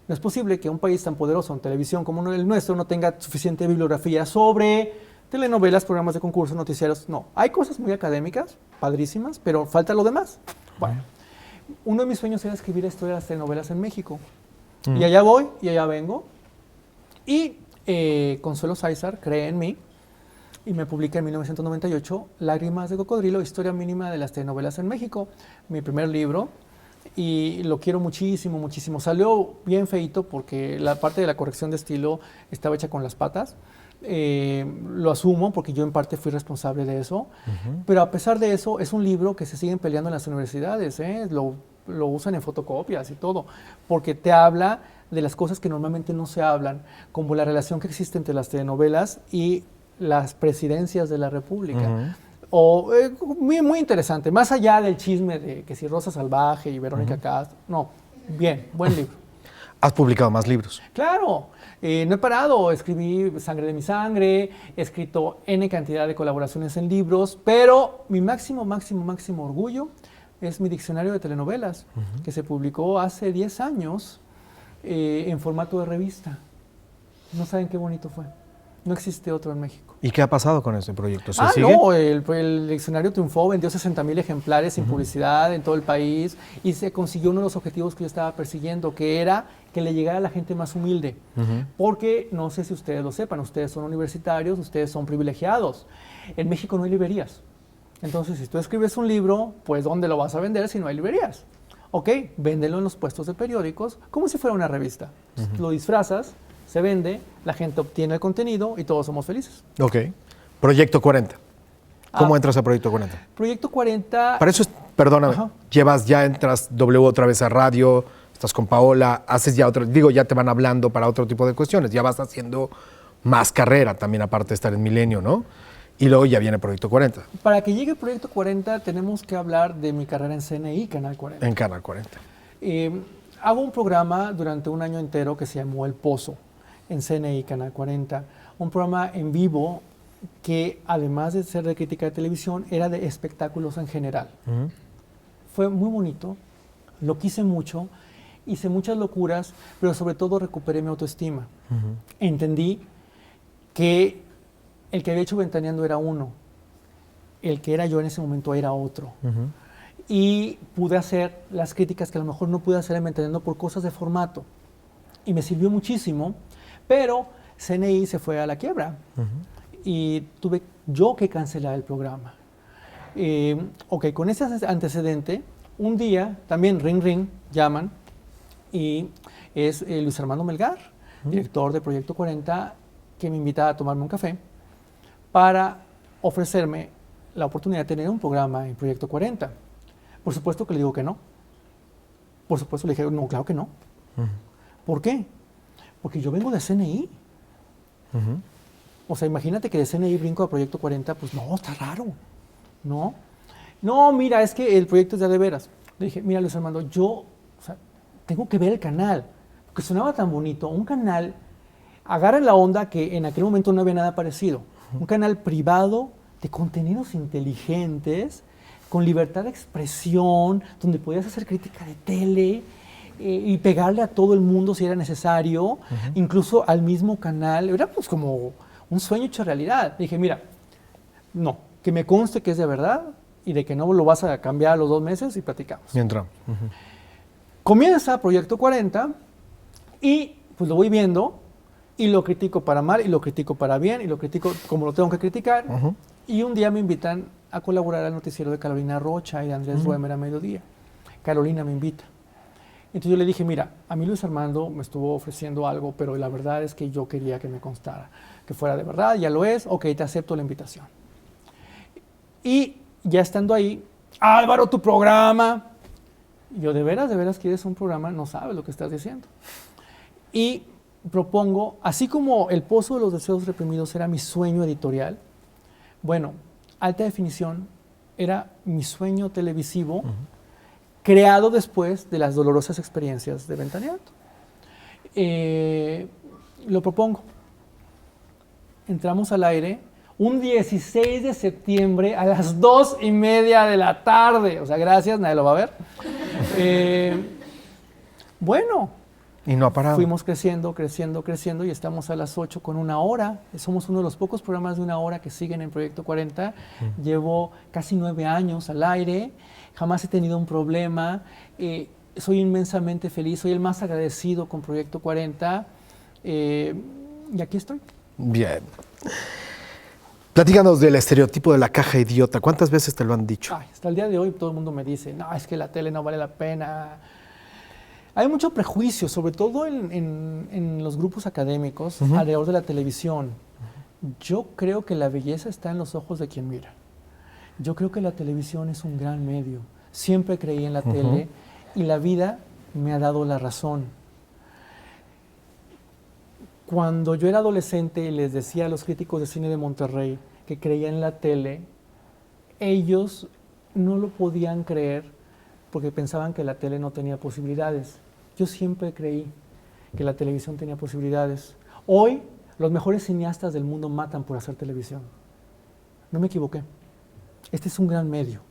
No es posible que un país tan poderoso en televisión como el nuestro no tenga suficiente bibliografía sobre telenovelas, programas de concurso, noticieros. No, hay cosas muy académicas, padrísimas, pero falta lo demás. Bueno, uno de mis sueños era escribir la historia de las telenovelas en México. Y allá voy, y allá vengo. Y Consuelo Sáizar cree en mí y me publica en 1998 Lágrimas de Cocodrilo, historia mínima de las telenovelas en México, mi primer libro, y lo quiero muchísimo, muchísimo. Salió bien feito porque la parte de la corrección de estilo estaba hecha con las patas. Lo asumo porque yo en parte fui responsable de eso, pero a pesar de eso es un libro que se siguen peleando en las universidades, lo usan en fotocopias y todo, porque te habla de las cosas que normalmente no se hablan, como la relación que existe entre las telenovelas y las presidencias de la República. Muy, muy interesante, más allá del chisme de que si Rosa Salvaje y Verónica Castro. No, bien, buen libro. ¿Has publicado más libros? Claro, no he parado, escribí Sangre de mi sangre, he escrito N cantidad de colaboraciones en libros, pero mi máximo orgullo es mi diccionario de telenovelas, que se publicó hace 10 años en formato de revista. No saben qué bonito fue. No existe otro en México. ¿Y qué ha pasado con ese proyecto? ¿Se sigue? No, el diccionario triunfó, vendió 60,000 ejemplares sin publicidad en todo el país y se consiguió uno de los objetivos que yo estaba persiguiendo, que era que le llegara a la gente más humilde. Porque, no sé si ustedes lo sepan, ustedes son universitarios, ustedes son privilegiados. En México no hay librerías. Entonces, si tú escribes un libro, pues ¿dónde lo vas a vender si no hay librerías? Ok, véndelo en los puestos de periódicos como si fuera una revista. Lo disfrazas, se vende, la gente obtiene el contenido y todos somos felices. Ok. Proyecto 40. ¿Cómo entras a Proyecto 40? Proyecto 40... Para eso, perdóname, entras W otra vez a radio, estás con Paola, haces ya otro, ya te van hablando para otro tipo de cuestiones, ya vas haciendo más carrera también aparte de estar en Milenio, ¿no? Y luego ya viene Proyecto 40. Para que llegue Proyecto 40 tenemos que hablar de mi carrera en CNI, Canal 40. En Canal 40. Hago un programa durante un año entero que se llamó El Pozo, en CNI, Canal 40. Un programa en vivo que, además de ser de crítica de televisión, era de espectáculos en general. Fue muy bonito, lo quise mucho, hice muchas locuras, pero sobre todo recuperé mi autoestima. Entendí que el que había hecho Ventaneando era uno, el que era yo en ese momento era otro. Y pude hacer las críticas que a lo mejor no pude hacer en Ventaneando por cosas de formato. Y me sirvió muchísimo, pero CNI se fue a la quiebra. Y tuve yo que cancelar el programa. Con ese antecedente, un día, también ring, llaman, y es Luis Armando Melgar, director de Proyecto 40, que me invita a tomarme un café para ofrecerme la oportunidad de tener un programa en Proyecto 40. Por supuesto que le digo que no. Por supuesto le dije, no, claro que no. ¿Por qué? Porque yo vengo de CNI. O sea, imagínate que de CNI brinco a Proyecto 40, pues no, está raro. No, mira, es que el proyecto es de veras. Le dije, mira, Luis Armando, yo tengo que ver el canal. Porque sonaba tan bonito. Un canal, agarra la onda que en aquel momento no había nada parecido. Un canal privado de contenidos inteligentes, con libertad de expresión, donde podías hacer crítica de tele y pegarle a todo el mundo si era necesario, incluso al mismo canal. Era pues como un sueño hecho realidad. Dije, mira, no, que me conste que es de verdad y de que no lo vas a cambiar a los 2 meses y platicamos. Y entramos. Comienza Proyecto 40 y pues lo voy viendo y lo critico para mal y lo critico para bien y lo critico como lo tengo que criticar. Y un día me invitan a colaborar al noticiero de Carolina Rocha y de Andrés Ruemer a mediodía. Carolina me invita. Entonces yo le dije, mira, a mí Luis Armando me estuvo ofreciendo algo, pero la verdad es que yo quería que me constara, que fuera de verdad, ya lo es, ok, te acepto la invitación. Y ya estando ahí, Álvaro, tu programa. Y yo, ¿de veras quieres un programa? No sabes lo que estás diciendo. Y propongo, así como El Pozo de los Deseos Reprimidos era mi sueño editorial, bueno, Alta Definición era mi sueño televisivo, creado después de las dolorosas experiencias de Ventaneando. Lo propongo. Entramos al aire un 16 de septiembre a las 2:30 de la tarde. O sea, gracias, nadie lo va a ver. Bueno. Y no ha parado. Fuimos creciendo y estamos a las 8 con 1 hora. Somos uno de los pocos programas de 1 hora que siguen en Proyecto 40. Llevo casi 9 años al aire. Jamás he tenido un problema. Soy inmensamente feliz. Soy el más agradecido con Proyecto 40. Y aquí estoy. Bien. Platícanos del estereotipo de la caja idiota. ¿Cuántas veces te lo han dicho? Ay, hasta el día de hoy todo el mundo me dice, no, es que la tele no vale la pena. Hay mucho prejuicio, sobre todo en los grupos académicos, alrededor de la televisión. Yo creo que la belleza está en los ojos de quien mira. Yo creo que la televisión es un gran medio. Siempre creí en la tele y la vida me ha dado la razón. Cuando yo era adolescente y les decía a los críticos de cine de Monterrey que creían en la tele, ellos no lo podían creer porque pensaban que la tele no tenía posibilidades. Yo siempre creí que la televisión tenía posibilidades. Hoy, los mejores cineastas del mundo matan por hacer televisión. No me equivoqué. Este es un gran medio.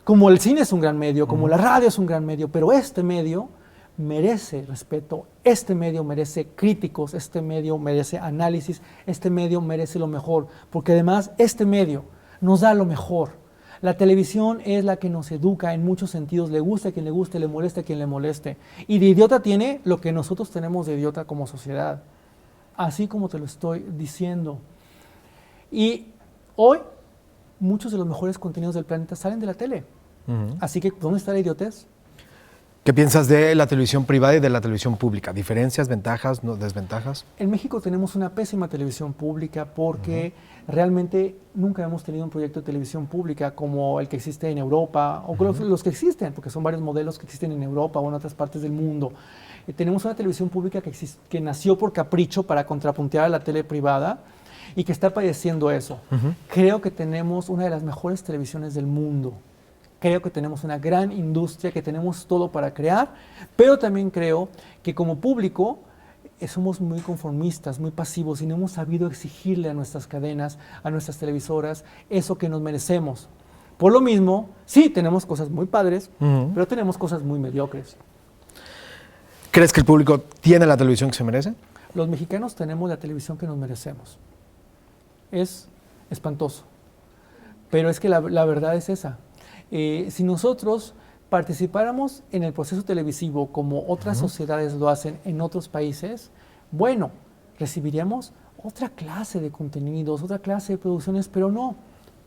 Como el cine es un gran medio, como la radio es un gran medio, pero este medio merece respeto, este medio merece críticos, este medio merece análisis, este medio merece lo mejor, porque además este medio nos da lo mejor. La televisión es la que nos educa en muchos sentidos, le gusta a quien le guste, le molesta a quien le moleste. Y de idiota tiene lo que nosotros tenemos de idiota como sociedad, así como te lo estoy diciendo. Y hoy muchos de los mejores contenidos del planeta salen de la tele. Así que, ¿dónde está la idiotez? ¿Qué piensas de la televisión privada y de la televisión pública? ¿Diferencias, ventajas, no, desventajas? En México tenemos una pésima televisión pública porque realmente nunca hemos tenido un proyecto de televisión pública como el que existe en Europa o los que existen, porque son varios modelos que existen en Europa o en otras partes del mundo. Tenemos una televisión pública que nació por capricho para contrapuntear a la tele privada y que está padeciendo eso. Creo que tenemos una de las mejores televisiones del mundo. Creo que tenemos una gran industria, que tenemos todo para crear, pero también creo que como público somos muy conformistas, muy pasivos y no hemos sabido exigirle a nuestras cadenas, a nuestras televisoras, eso que nos merecemos. Por lo mismo, sí, tenemos cosas muy padres, pero tenemos cosas muy mediocres. ¿Crees que el público tiene la televisión que se merece? Los mexicanos tenemos la televisión que nos merecemos. Es espantoso, pero es que la verdad es esa. Si nosotros participáramos en el proceso televisivo como otras sociedades lo hacen en otros países, bueno, recibiríamos otra clase de contenidos, otra clase de producciones, pero no,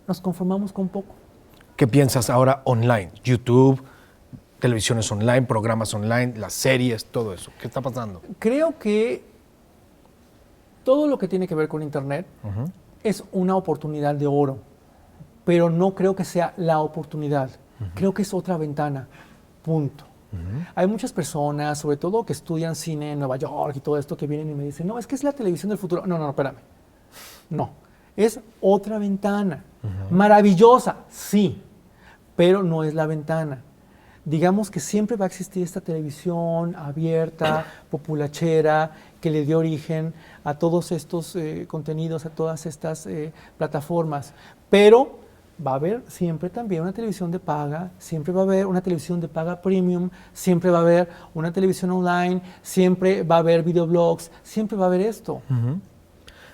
nos conformamos con poco. ¿Qué piensas ahora online? YouTube, televisiones online, programas online, las series, todo eso. ¿Qué está pasando? Creo que todo lo que tiene que ver con Internet es una oportunidad de oro, pero no creo que sea la oportunidad. Creo que es otra ventana, punto. Hay muchas personas, sobre todo que estudian cine en Nueva York y todo esto, que vienen y me dicen, no, es que es la televisión del futuro. No, espérame. No, es otra ventana. Maravillosa, sí, pero no es la ventana. Digamos que siempre va a existir esta televisión abierta, populachera, que le dio origen a todos estos contenidos, a todas estas plataformas. Pero va a haber siempre también una televisión de paga, siempre va a haber una televisión de paga premium, siempre va a haber una televisión online, siempre va a haber videoblogs, siempre va a haber esto.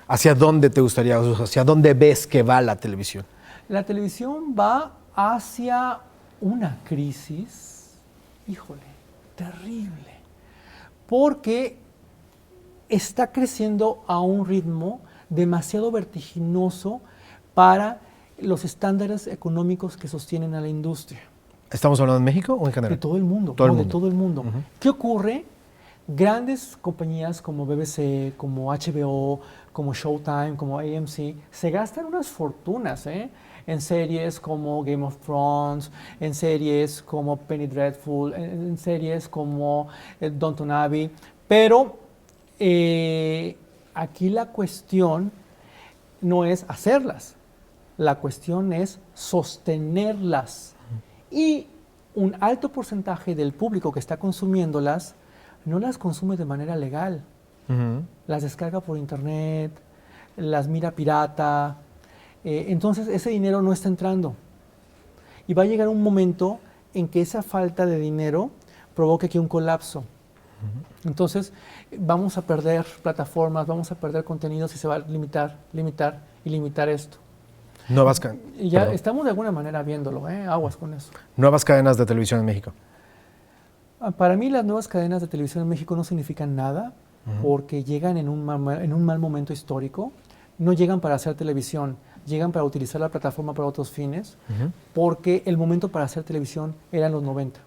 ¿Hacia dónde te gustaría, hacia dónde ves que va la televisión? La televisión va hacia una crisis, híjole, terrible, porque está creciendo a un ritmo demasiado vertiginoso para los estándares económicos que sostienen a la industria. ¿Estamos hablando de México o en general? De todo el mundo. De todo el mundo. ¿Qué ocurre? Grandes compañías como BBC, como HBO, como Showtime, como AMC, se gastan unas fortunas en series como Game of Thrones, en series como Penny Dreadful, en series como Downton Abbey, pero aquí la cuestión no es hacerlas, la cuestión es sostenerlas. Y un alto porcentaje del público que está consumiéndolas no las consume de manera legal. Las descarga por internet, las mira pirata. Entonces ese dinero no está entrando. Y va a llegar un momento en que esa falta de dinero provoque aquí un colapso. Entonces vamos a perder plataformas, vamos a perder contenidos y se va a limitar esto. Y ya estamos de alguna manera viéndolo, aguas con eso. Nuevas cadenas de televisión en México. Para mí las nuevas cadenas de televisión en México no significan nada porque llegan en un mal momento histórico. No llegan para hacer televisión, llegan para utilizar la plataforma para otros fines, porque el momento para hacer televisión era en los 90.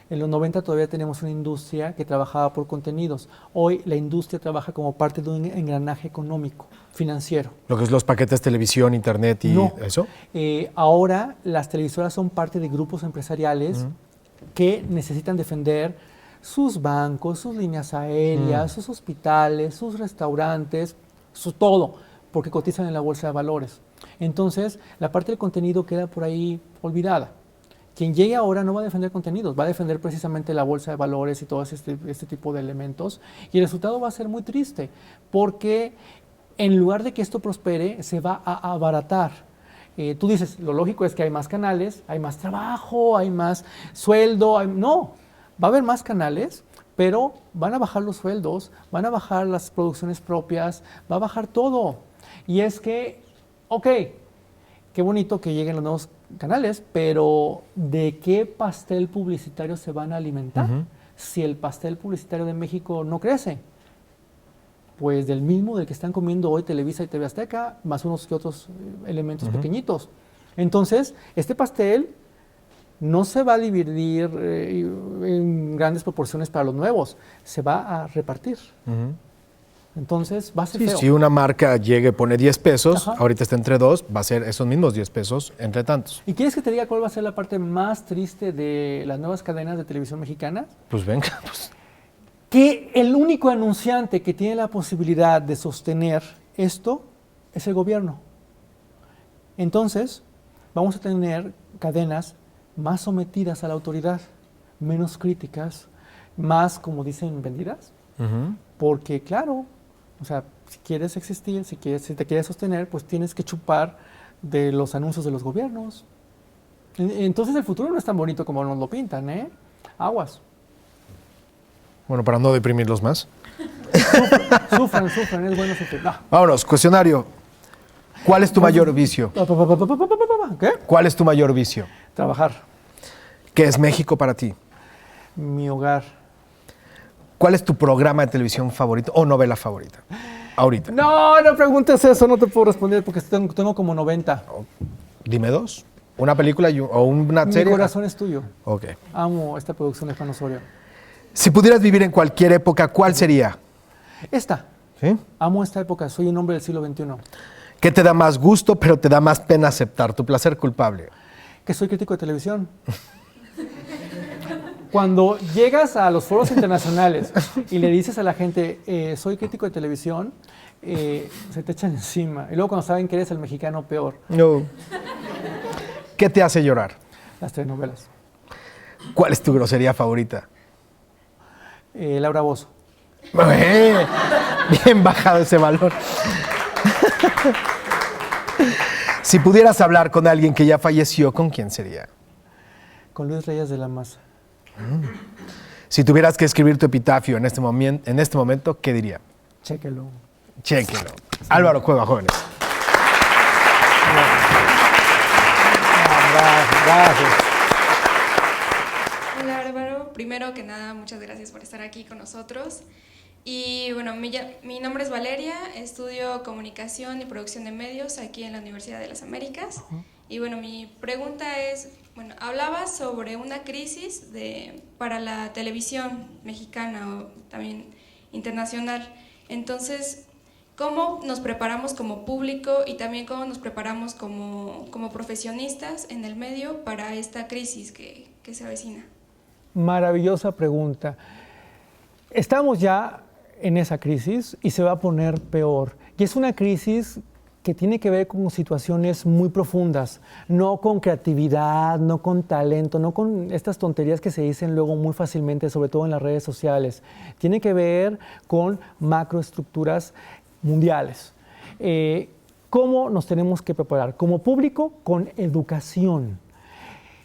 En los 90 todavía tenemos una industria que trabajaba por contenidos. Hoy la industria trabaja como parte de un engranaje económico, financiero. Lo que es los paquetes televisión, internet y eso. Ahora las televisoras son parte de grupos empresariales que necesitan defender sus bancos, sus líneas aéreas, sus hospitales, sus restaurantes, su todo, porque cotizan en la bolsa de valores. Entonces, la parte del contenido queda por ahí olvidada. Quien llegue ahora no va a defender contenidos, va a defender precisamente la bolsa de valores y todo este tipo de elementos. Y el resultado va a ser muy triste, porque en lugar de que esto prospere, se va a abaratar. Tú dices, lo lógico es que hay más canales, hay más trabajo, hay más sueldo. No, va a haber más canales, pero van a bajar los sueldos, van a bajar las producciones propias, va a bajar todo. Y es que, ok, qué bonito que lleguen los nuevos canales, pero ¿de qué pastel publicitario se van a alimentar? Si el pastel publicitario de México no crece, pues del mismo del que están comiendo hoy Televisa y TV Azteca, más unos que otros elementos pequeñitos. Entonces, este pastel no se va a dividir en grandes proporciones para los nuevos, se va a repartir. Entonces va a ser feo. Si una marca llegue y pone 10 pesos, ahorita está entre 2, va a ser esos mismos 10 pesos entre tantos. ¿Y quieres que te diga cuál va a ser la parte más triste de las nuevas cadenas de televisión mexicanas? Pues venga. Pues. Que el único anunciante que tiene la posibilidad de sostener esto es el gobierno. Entonces, vamos a tener cadenas más sometidas a la autoridad, menos críticas, más, como dicen, vendidas. Porque, claro, o sea, si quieres existir, si te quieres sostener, pues tienes que chupar de los anuncios de los gobiernos. Entonces el futuro no es tan bonito como nos lo pintan, ¿eh? Aguas. Bueno, para no deprimirlos más. Sufran, es bueno sufrir. No. Vámonos, cuestionario. ¿Cuál es tu mayor vicio? ¿Qué? ¿Cuál es tu mayor vicio? Trabajar. ¿Qué es México para ti? Mi hogar. ¿Cuál es tu programa de televisión favorito o novela favorita? Ahorita. No preguntes eso, no te puedo responder porque tengo como 90. Dime 2. ¿Una película o una serie? Mi corazón es tuyo. Ok. Amo esta producción de Juan Osorio. Si pudieras vivir en cualquier época, ¿cuál sería? Esta. ¿Sí? Amo esta época, soy un hombre del siglo XXI. ¿Qué te da más gusto, pero te da más pena aceptar? ¿Tu placer culpable? Que soy crítico de televisión. Cuando llegas a los foros internacionales y le dices a la gente, soy crítico de televisión, se te echan encima. Y luego cuando saben que eres el mexicano, peor. No. ¿Qué te hace llorar? Las telenovelas. ¿Cuál es tu grosería favorita? Laura Bozzo. Bien bajado ese valor. Si pudieras hablar con alguien que ya falleció, ¿con quién sería? Con Luis Reyes de la Maza. Si tuvieras que escribir tu epitafio en este momento, ¿qué diría? Chéquelo. Chéquelo. Sí. Álvaro Cueva, jóvenes. Gracias. Hola Álvaro, primero que nada muchas gracias por estar aquí con nosotros. Y bueno, mi nombre es Valeria, estudio comunicación y producción de medios aquí en la Universidad de las Américas. Y bueno, mi pregunta es, bueno, hablaba sobre una crisis para la televisión mexicana o también internacional. Entonces, ¿cómo nos preparamos como público y también cómo nos preparamos como profesionistas en el medio para esta crisis que se avecina? Maravillosa pregunta. Estamos ya en esa crisis y se va a poner peor. Y es una crisis que tiene que ver con situaciones muy profundas, no con creatividad, no con talento, no con estas tonterías que se dicen luego muy fácilmente, sobre todo en las redes sociales. Tiene que ver con macroestructuras mundiales. ¿Cómo nos tenemos que preparar? Como público, con educación.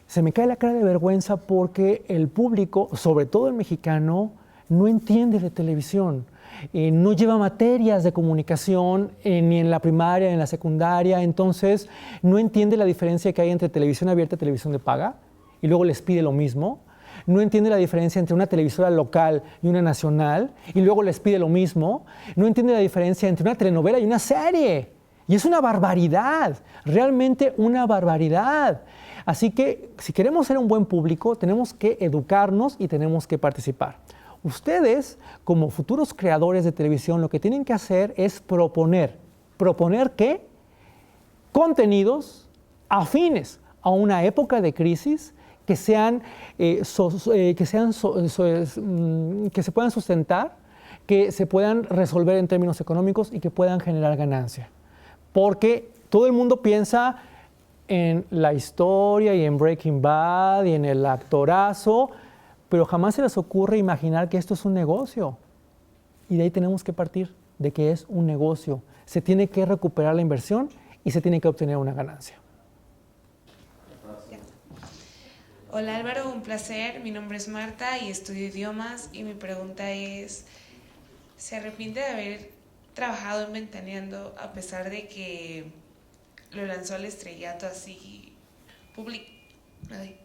Se me cae la cara de vergüenza porque el público, sobre todo el mexicano, no entiende de televisión. No lleva materias de comunicación ni en la primaria, ni en la secundaria, entonces no entiende la diferencia que hay entre televisión abierta y televisión de paga, y luego les pide lo mismo. No entiende la diferencia entre una televisora local y una nacional, y luego les pide lo mismo. No entiende la diferencia entre una telenovela y una serie. Y es una barbaridad, realmente una barbaridad. Así que si queremos ser un buen público, tenemos que educarnos y tenemos que participar. Ustedes, como futuros creadores de televisión, lo que tienen que hacer es proponer. ¿Proponer qué? Contenidos afines a una época de crisis que se puedan sustentar, que se puedan resolver en términos económicos y que puedan generar ganancia. Porque todo el mundo piensa en la historia y en Breaking Bad y en el actorazo, pero jamás se les ocurre imaginar que esto es un negocio. Y de ahí tenemos que partir, de que es un negocio. Se tiene que recuperar la inversión y se tiene que obtener una ganancia. Hola Álvaro, un placer. Mi nombre es Marta y estudio idiomas y mi pregunta es, ¿se arrepiente de haber trabajado en Ventaneando a pesar de que lo lanzó al estrellato así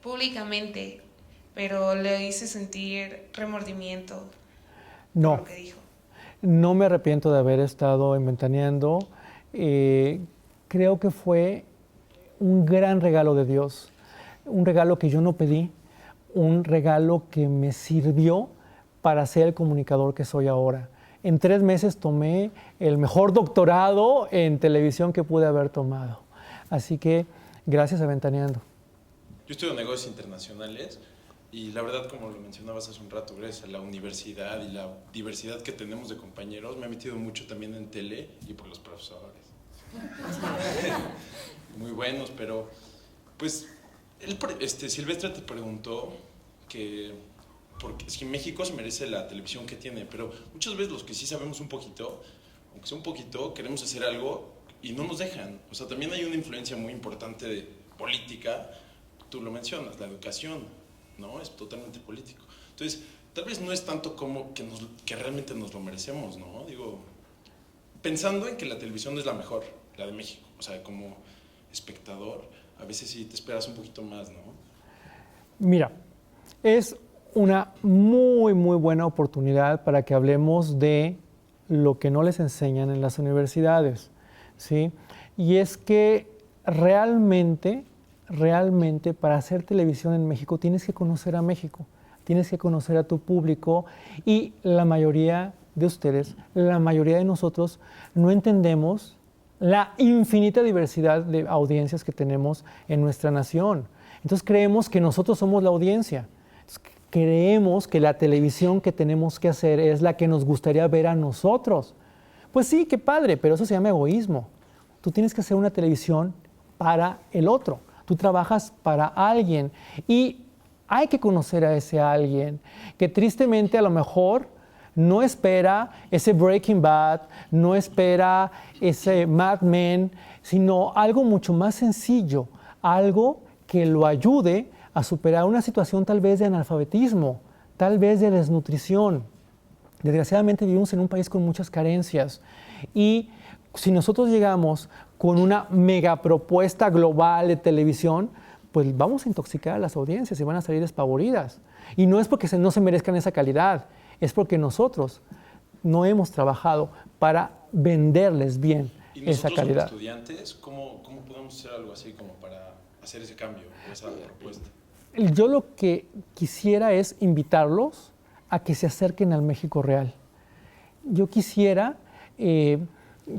públicamente, pero le hice sentir remordimiento por lo que dijo? No me arrepiento de haber estado en Ventaneando. Creo que fue un gran regalo de Dios, un regalo que yo no pedí, un regalo que me sirvió para ser el comunicador que soy ahora. En 3 meses tomé el mejor doctorado en televisión que pude haber tomado. Así que gracias a Ventaneando. Yo estudio negocios internacionales y la verdad, como lo mencionabas hace un rato, gracias a la universidad y la diversidad que tenemos de compañeros, me he metido mucho también en tele y por los profesores. Muy buenos, pero pues Silvestre te preguntó que porque si México se merece la televisión que tiene, pero muchas veces los que sí sabemos un poquito, aunque sea un poquito, queremos hacer algo y no nos dejan. O sea, también hay una influencia muy importante de política, tú lo mencionas, la educación, ¿no? Es totalmente político. Entonces, tal vez no es tanto como que realmente nos lo merecemos, ¿no? Digo, pensando en que la televisión es la mejor, la de México, o sea, como espectador, a veces sí te esperas un poquito más, ¿no? Mira, es una muy, muy buena oportunidad para que hablemos de lo que no les enseñan en las universidades, ¿sí? Y es que realmente para hacer televisión en México tienes que conocer a México, tienes que conocer a tu público y la mayoría de ustedes, la mayoría de nosotros no entendemos la infinita diversidad de audiencias que tenemos en nuestra nación. Entonces creemos que nosotros somos la audiencia. Creemos que la televisión que tenemos que hacer es la que nos gustaría ver a nosotros. Pues sí, qué padre, pero eso se llama egoísmo. Tú tienes que hacer una televisión para el otro. Tú trabajas para alguien y hay que conocer a ese alguien que tristemente a lo mejor no espera ese Breaking Bad, no espera ese Mad Men, sino algo mucho más sencillo, algo que lo ayude a superar una situación tal vez de analfabetismo, tal vez de desnutrición. Desgraciadamente vivimos en un país con muchas carencias y si nosotros llegamos con una mega propuesta global de televisión, pues vamos a intoxicar a las audiencias y van a salir despavoridas. Y no es porque no se merezcan esa calidad, es porque nosotros no hemos trabajado para venderles bien esa calidad. ¿Y nosotros como estudiantes, cómo podemos hacer algo así como para hacer ese cambio o esa propuesta? Yo lo que quisiera es invitarlos a que se acerquen al México real. Yo quisiera que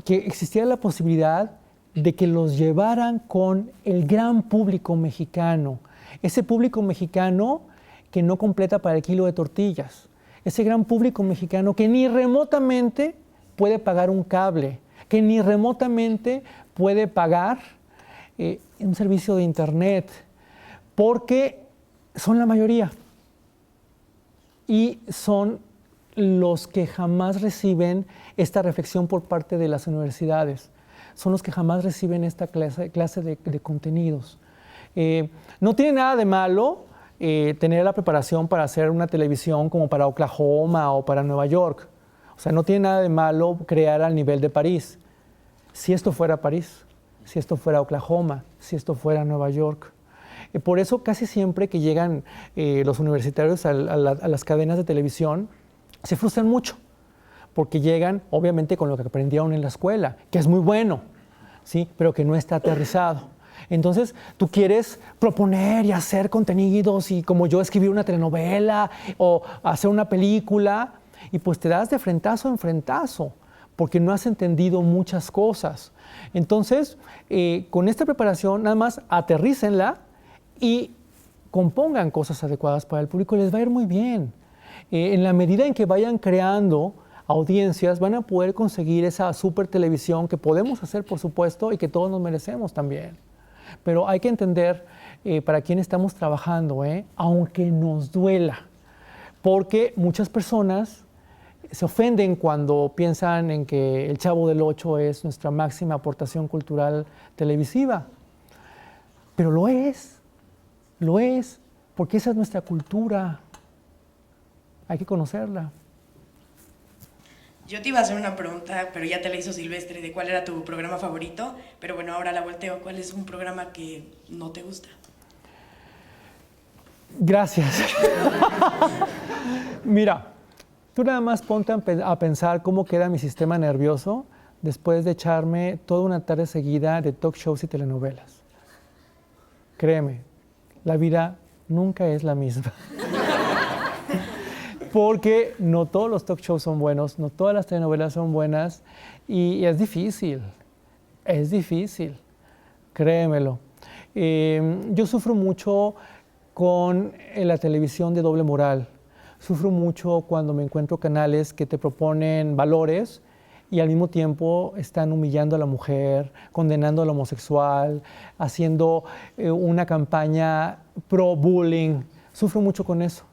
existiera la posibilidad de que los llevaran con el gran público mexicano, ese público mexicano que no completa para el kilo de tortillas, ese gran público mexicano que ni remotamente puede pagar un cable, que ni remotamente puede pagar un servicio de internet, porque son la mayoría y son los que jamás reciben esta reflexión por parte de las universidades, son los que jamás reciben esta clase de contenidos. No tiene nada de malo tener la preparación para hacer una televisión como para Oklahoma o para Nueva York. O sea, no tiene nada de malo crear al nivel de París. Si esto fuera París, si esto fuera Oklahoma, si esto fuera Nueva York. Por eso casi siempre que llegan los universitarios a las cadenas de televisión, se frustran mucho, porque llegan obviamente con lo que aprendieron en la escuela, que es muy bueno, ¿sí? Pero que no está aterrizado. Entonces, tú quieres proponer y hacer contenidos y como yo escribir una telenovela o hacer una película y pues te das de frentazo en frentazo porque no has entendido muchas cosas. Entonces, con esta preparación nada más aterrícenla y compongan cosas adecuadas para el público y les va a ir muy bien. En la medida en que vayan creando audiencias, van a poder conseguir esa super televisión que podemos hacer, por supuesto, y que todos nos merecemos también. Pero hay que entender para quién estamos trabajando, aunque nos duela, porque muchas personas se ofenden cuando piensan en que El Chavo del Ocho es nuestra máxima aportación cultural televisiva. Pero lo es, porque esa es nuestra cultura. Hay que conocerla. Yo te iba a hacer una pregunta, pero ya te la hizo Silvestre, de cuál era tu programa favorito, pero bueno, ahora la volteo. ¿Cuál es un programa que no te gusta? Gracias. Mira, tú nada más ponte a pensar cómo queda mi sistema nervioso después de echarme toda una tarde seguida de talk shows y telenovelas. Créeme, la vida nunca es la misma. Porque no todos los talk shows son buenos, no todas las telenovelas son buenas y es difícil, créemelo. Yo sufro mucho con la televisión de doble moral, sufro mucho cuando me encuentro canales que te proponen valores y al mismo tiempo están humillando a la mujer, condenando al homosexual, haciendo una campaña pro-bullying. Sufro mucho con eso.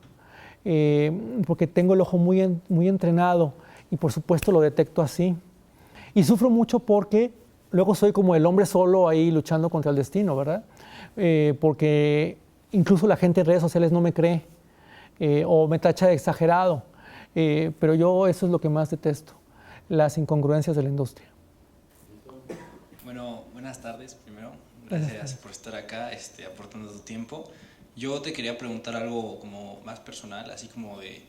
Porque tengo el ojo muy entrenado y por supuesto lo detecto así. Y sufro mucho porque luego soy como el hombre solo ahí luchando contra el destino, ¿verdad? Porque incluso la gente en redes sociales no me cree o me tacha de exagerado. Pero yo eso es lo que más detesto, las incongruencias de la industria. Bueno, buenas tardes primero. Gracias por estar acá aportando tu tiempo. Yo te quería preguntar algo como más personal, así como de,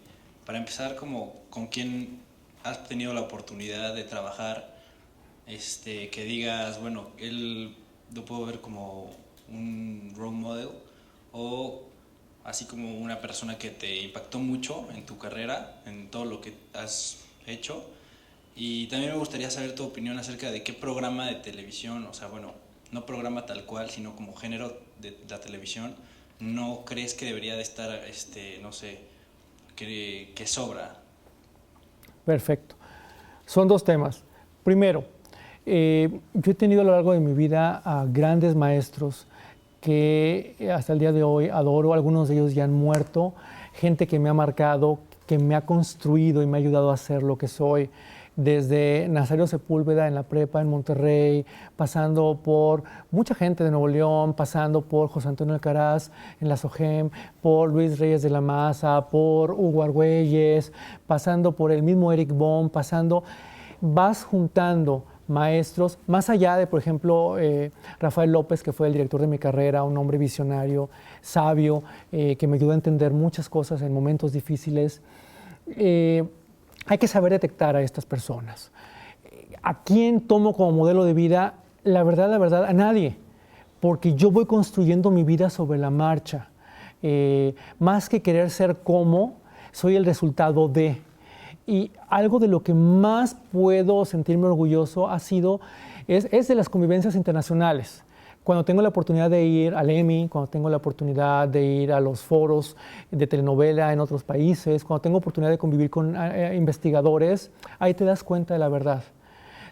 para empezar, como con quién has tenido la oportunidad de trabajar, que digas, bueno, él lo puedo ver como un role model o así como una persona que te impactó mucho en tu carrera, en todo lo que has hecho. Y también me gustaría saber tu opinión acerca de qué programa de televisión, o sea, bueno, no programa tal cual, sino como género de la televisión, ¿no crees que debería de estar, no sé, que sobra? Perfecto. Son dos temas. Primero, yo he tenido a lo largo de mi vida a grandes maestros que hasta el día de hoy adoro. Algunos de ellos ya han muerto. Gente que me ha marcado, que me ha construido y me ha ayudado a ser lo que soy. Desde Nazario Sepúlveda en la prepa en Monterrey, pasando por mucha gente de Nuevo León, pasando por José Antonio Alcaraz en la SOGEM, por Luis Reyes de la Maza, por Hugo Argüelles, pasando por el mismo Eric Bohm, vas juntando maestros, más allá de, por ejemplo, Rafael López, que fue el director de mi carrera, un hombre visionario, sabio, que me ayudó a entender muchas cosas en momentos difíciles. Hay que saber detectar a estas personas. ¿A quién tomo como modelo de vida? La verdad, a nadie. Porque yo voy construyendo mi vida sobre la marcha. Más que querer ser como, soy el resultado de. Y algo de lo que más puedo sentirme orgulloso es de las convivencias internacionales. Cuando tengo la oportunidad de ir al Emmy, cuando tengo la oportunidad de ir a los foros de telenovela en otros países, cuando tengo oportunidad de convivir con investigadores, ahí te das cuenta de la verdad.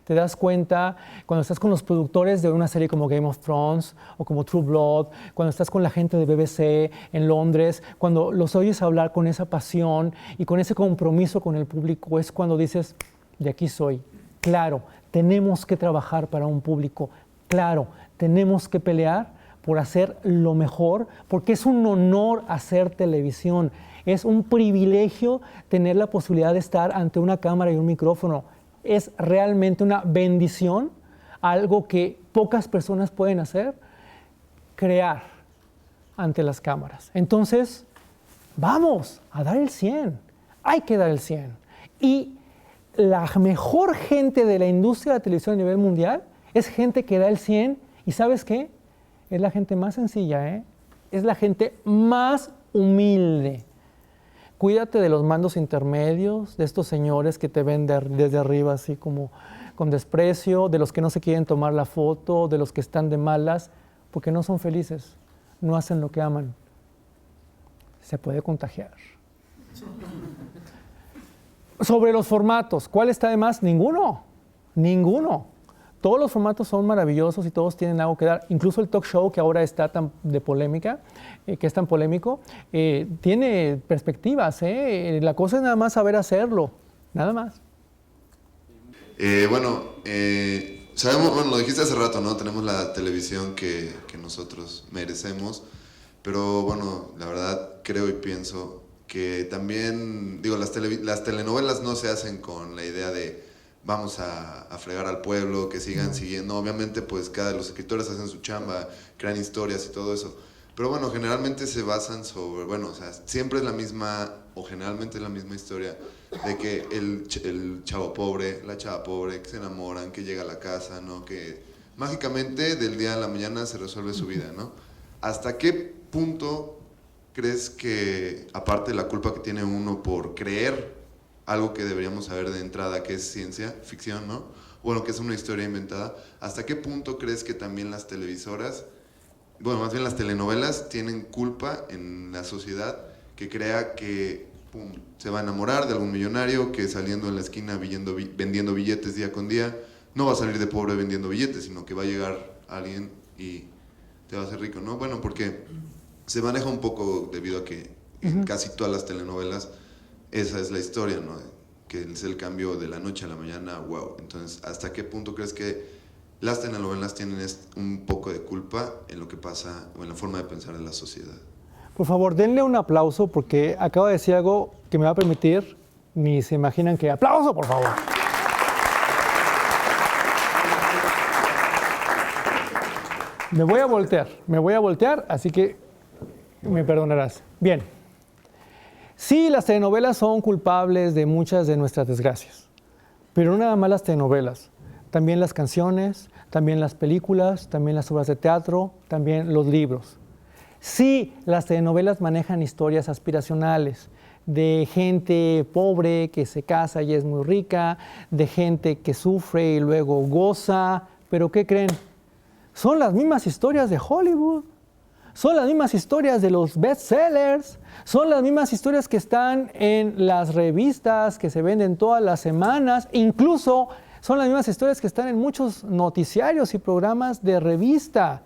Te das cuenta cuando estás con los productores de una serie como Game of Thrones o como True Blood, cuando estás con la gente de BBC en Londres, cuando los oyes hablar con esa pasión y con ese compromiso con el público, es cuando dices, de aquí soy. Claro, tenemos que trabajar para un público. Claro, tenemos que pelear por hacer lo mejor, porque es un honor hacer televisión. Es un privilegio tener la posibilidad de estar ante una cámara y un micrófono. Es realmente una bendición, algo que pocas personas pueden hacer, crear ante las cámaras. Entonces, vamos a dar el 100. Hay que dar el 100. Y la mejor gente de la industria de la televisión a nivel mundial es gente que da el 100. ¿Y sabes qué? Es la gente más sencilla, ¿eh? Es la gente más humilde. Cuídate de los mandos intermedios, de estos señores que te ven desde arriba así como con desprecio, de los que no se quieren tomar la foto, de los que están de malas, porque no son felices, no hacen lo que aman. Se puede contagiar. Sobre los formatos, ¿cuál está de más? Ninguno, ninguno. Todos los formatos son maravillosos y todos tienen algo que dar. Incluso el talk show, que ahora está tan de polémica, que es tan polémico, tiene perspectivas. La cosa es nada más saber hacerlo, nada más. Sabemos, bueno, lo dijiste hace rato, ¿no? Tenemos la televisión que nosotros merecemos, pero bueno, la verdad creo y pienso que también, digo, las telenovelas no se hacen con la idea de vamos a fregar al pueblo, que sigan siguiendo. Obviamente, pues los escritores hacen su chamba, crean historias y todo eso. Pero bueno, generalmente se basan sobre, bueno, o sea, siempre es la misma, o generalmente es la misma historia, de que el chavo pobre, la chava pobre, que se enamoran, que llega a la casa, ¿no? Que mágicamente del día a la mañana se resuelve su vida, ¿no? ¿Hasta qué punto crees que, aparte de la culpa que tiene uno por creer algo que deberíamos saber de entrada, que es ciencia ficción, ¿no? Bueno, que es una historia inventada. ¿Hasta qué punto crees que también las televisoras, bueno, más bien las telenovelas, tienen culpa en la sociedad que crea que se va a enamorar de algún millonario que saliendo en la esquina vendiendo billetes día con día, no va a salir de pobre vendiendo billetes, sino que va a llegar alguien y te va a hacer rico, ¿no? Bueno, porque se maneja un poco debido a que en casi todas las telenovelas esa es la historia, ¿no? Que es el cambio de la noche a la mañana, wow. Entonces, ¿hasta qué punto crees que las telenovelas tienen un poco de culpa en lo que pasa o en la forma de pensar de la sociedad? Por favor, denle un aplauso porque acabo de decir algo que me va a permitir, ni se imaginan que... ¡Aplauso, por favor! Me voy a voltear, así que me perdonarás. Bien. Sí, las telenovelas son culpables de muchas de nuestras desgracias, pero no nada más las telenovelas, también las canciones, también las películas, también las obras de teatro, también los libros. Sí, las telenovelas manejan historias aspiracionales de gente pobre que se casa y es muy rica, de gente que sufre y luego goza, pero ¿qué creen? Son las mismas historias de Hollywood. Son las mismas historias de los bestsellers, son las mismas historias que están en las revistas que se venden todas las semanas, incluso son las mismas historias que están en muchos noticiarios y programas de revista.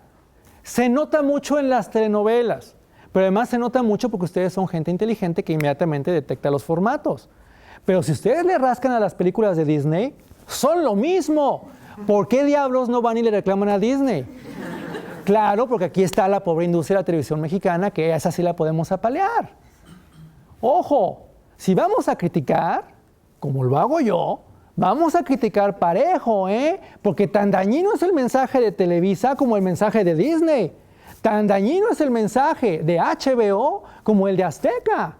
Se nota mucho en las telenovelas, pero además se nota mucho porque ustedes son gente inteligente que inmediatamente detecta los formatos. Pero si ustedes le rascan a las películas de Disney, son lo mismo. ¿Por qué diablos no van y le reclaman a Disney? Claro, porque aquí está la pobre industria de la televisión mexicana, que esa sí la podemos apalear. Ojo, si vamos a criticar, como lo hago yo, vamos a criticar parejo, porque tan dañino es el mensaje de Televisa como el mensaje de Disney. Tan dañino es el mensaje de HBO como el de Azteca.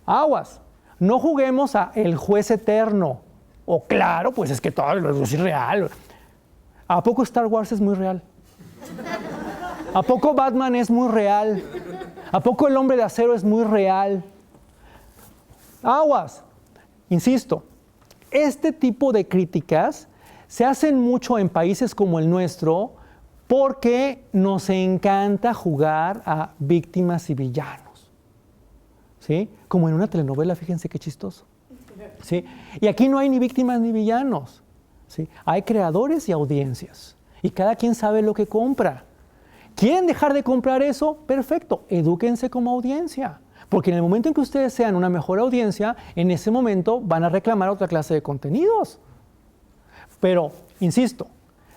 Aguas, no juguemos a el juez eterno. O claro, pues es que todo es irreal. ¿A poco Star Wars es muy real? ¿A poco Batman es muy real? ¿A poco el Hombre de Acero es muy real? Aguas, insisto, este tipo de críticas se hacen mucho en países como el nuestro porque nos encanta jugar a víctimas y villanos, ¿sí? Como en una telenovela, fíjense qué chistoso, ¿sí? Y aquí no hay ni víctimas ni villanos, ¿sí? Hay creadores y audiencias, y cada quien sabe lo que compra. ¿Quieren dejar de comprar eso? Perfecto, edúquense como audiencia. Porque en el momento en que ustedes sean una mejor audiencia, en ese momento van a reclamar otra clase de contenidos. Pero, insisto,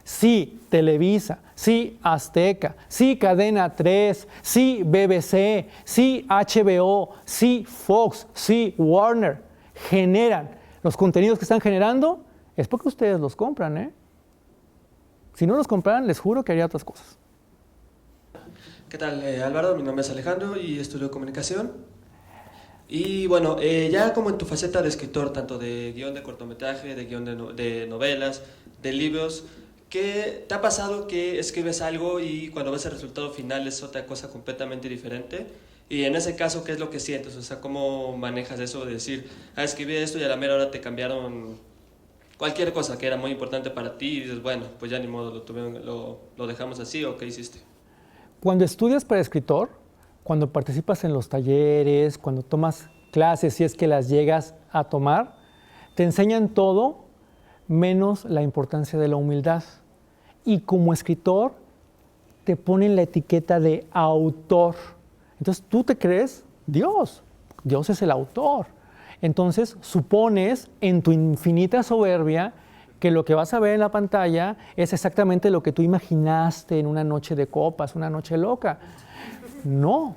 sí Televisa, sí Azteca, sí Cadena 3, sí BBC, sí HBO, sí Fox, sí Warner generan los contenidos que están generando, es porque ustedes los compran, ¿eh? Si no los compraran, les juro que haría otras cosas. ¿Qué tal, Álvaro? Mi nombre es Alejandro y estudio comunicación. Y bueno, ya como en tu faceta de escritor, tanto de guión de cortometraje, de guión de novelas, de libros, ¿qué te ha pasado que escribes algo y cuando ves el resultado final es otra cosa completamente diferente? Y en ese caso, ¿qué es lo que sientes? O sea, ¿cómo manejas eso de decir, escribí esto y a la mera hora te cambiaron cualquier cosa que era muy importante para ti y dices, bueno, pues ya ni modo, lo dejamos así, ¿o qué hiciste? Cuando estudias para escritor, cuando participas en los talleres, cuando tomas clases, si es que las llegas a tomar, te enseñan todo menos la importancia de la humildad. Y como escritor, te ponen la etiqueta de autor. Entonces tú te crees Dios. Dios es el autor. Entonces supones en tu infinita soberbia que lo que vas a ver en la pantalla es exactamente lo que tú imaginaste en una noche de copas, una noche loca. No.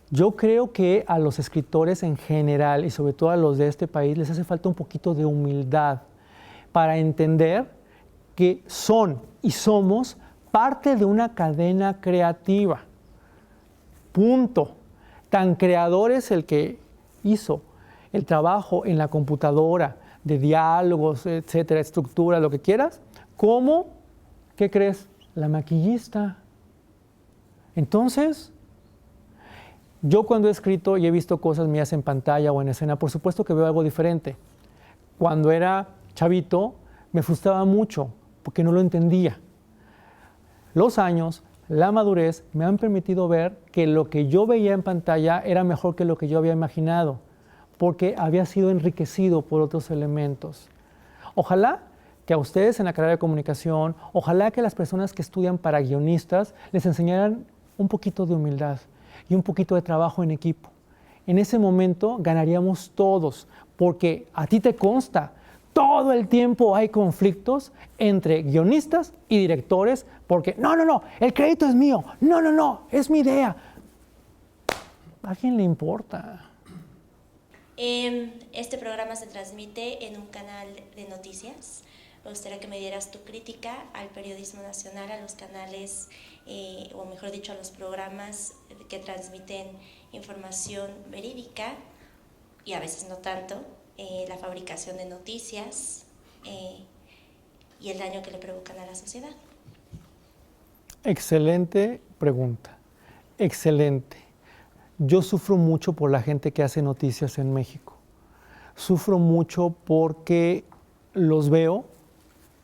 Yo creo que a los escritores en general y sobre todo a los de este país les hace falta un poquito de humildad para entender que son y somos parte de una cadena creativa. Punto. Tan creador es el que hizo el trabajo en la computadora, de diálogos, etcétera, estructura, lo que quieras, como, ¿qué crees? La maquillista. Entonces, yo cuando he escrito y he visto cosas mías en pantalla o en escena, por supuesto que veo algo diferente. Cuando era chavito, me frustraba mucho porque no lo entendía. Los años, la madurez, me han permitido ver que lo que yo veía en pantalla era mejor que lo que yo había imaginado, porque había sido enriquecido por otros elementos. Ojalá que a ustedes en la carrera de comunicación, ojalá que a las personas que estudian para guionistas les enseñaran un poquito de humildad y un poquito de trabajo en equipo. En ese momento ganaríamos todos, porque a ti te consta, todo el tiempo hay conflictos entre guionistas y directores, porque no, el crédito es mío, no, es mi idea. ¿A quién le importa? Este programa se transmite en un canal de noticias. Me gustaría que me dieras tu crítica al periodismo nacional, a los canales, o mejor dicho, a los programas que transmiten información verídica y a veces no tanto, la fabricación de noticias y el daño que le provocan a la sociedad. Excelente pregunta, excelente. Yo sufro mucho por la gente que hace noticias en México. Sufro mucho porque los veo,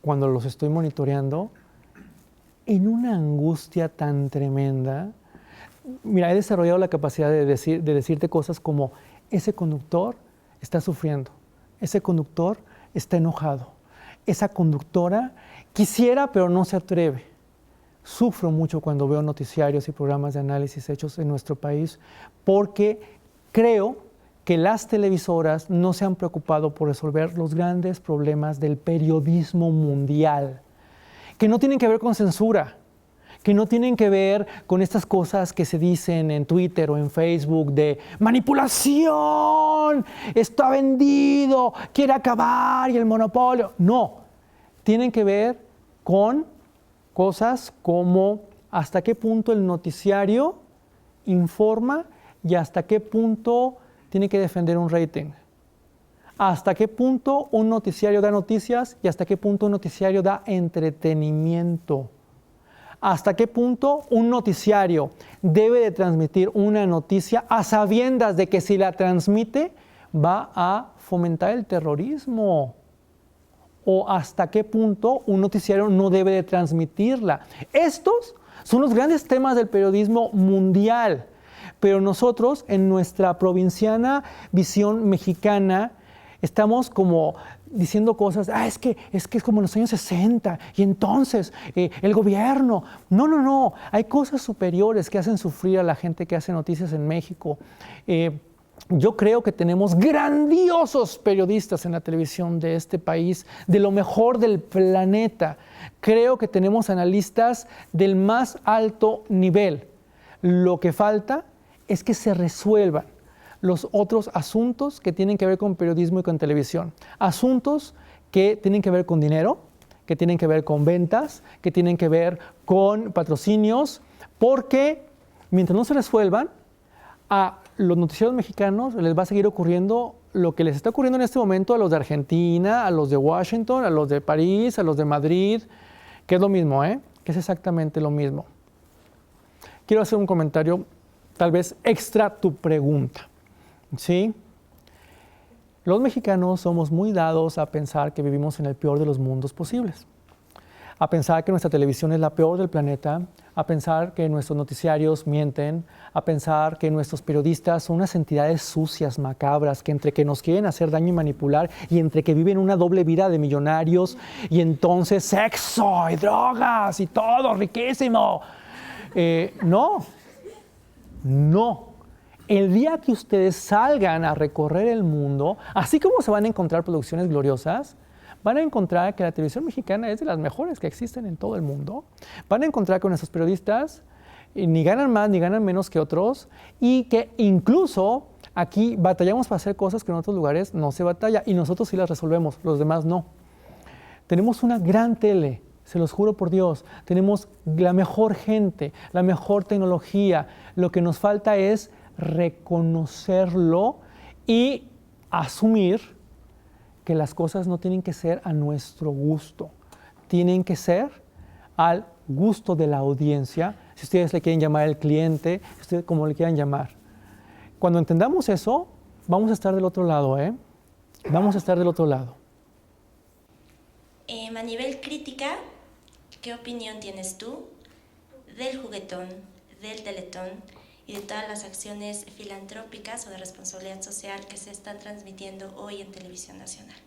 cuando los estoy monitoreando, en una angustia tan tremenda. Mira, he desarrollado la capacidad de decirte cosas como, ese conductor está sufriendo, ese conductor está enojado, esa conductora quisiera pero no se atreve. Sufro mucho cuando veo noticiarios y programas de análisis hechos en nuestro país porque creo que las televisoras no se han preocupado por resolver los grandes problemas del periodismo mundial, que no tienen que ver con censura, que no tienen que ver con estas cosas que se dicen en Twitter o en Facebook de manipulación, está vendido, quiere acabar y el monopolio. No, tienen que ver con cosas como hasta qué punto el noticiario informa y hasta qué punto tiene que defender un rating. Hasta qué punto un noticiario da noticias y hasta qué punto un noticiario da entretenimiento. Hasta qué punto un noticiario debe de transmitir una noticia a sabiendas de que si la transmite va a fomentar el terrorismo o hasta qué punto un noticiario no debe de transmitirla. Estos son los grandes temas del periodismo mundial, pero nosotros en nuestra provinciana visión mexicana estamos como diciendo cosas, es que es como en los años 60 y entonces el gobierno. No, hay cosas superiores que hacen sufrir a la gente que hace noticias en México. Yo creo que tenemos grandiosos periodistas en la televisión de este país, de lo mejor del planeta. Creo que tenemos analistas del más alto nivel. Lo que falta es que se resuelvan los otros asuntos que tienen que ver con periodismo y con televisión. Asuntos que tienen que ver con dinero, que tienen que ver con ventas, que tienen que ver con patrocinios, porque mientras no se resuelvan, a los noticieros mexicanos les va a seguir ocurriendo lo que les está ocurriendo en este momento a los de Argentina, a los de Washington, a los de París, a los de Madrid, que es lo mismo, que es exactamente lo mismo. Quiero hacer un comentario, tal vez extra tu pregunta. ¿Sí? Los mexicanos somos muy dados a pensar que vivimos en el peor de los mundos posibles, a pensar que nuestra televisión es la peor del planeta, a pensar que nuestros noticiarios mienten, a pensar que nuestros periodistas son unas entidades sucias, macabras, que entre que nos quieren hacer daño y manipular y entre que viven una doble vida de millonarios y entonces sexo y drogas y todo riquísimo. No. El día que ustedes salgan a recorrer el mundo, así como se van a encontrar producciones gloriosas, van a encontrar que la televisión mexicana es de las mejores que existen en todo el mundo. Van a encontrar que nuestros periodistas ni ganan más ni ganan menos que otros y que incluso aquí batallamos para hacer cosas que en otros lugares no se batalla y nosotros sí las resolvemos, los demás no. Tenemos una gran tele, se los juro por Dios. Tenemos la mejor gente, la mejor tecnología. Lo que nos falta es reconocerlo y asumir que las cosas no tienen que ser a nuestro gusto, tienen que ser al gusto de la audiencia, si ustedes le quieren llamar el cliente, si ustedes como le quieran llamar. Cuando entendamos eso, vamos a estar del otro lado, Vamos a estar del otro lado. A nivel crítica, ¿qué opinión tienes tú del juguetón, del teletón y de todas las acciones filantrópicas o de responsabilidad social que se están transmitiendo hoy en Televisión Nacional?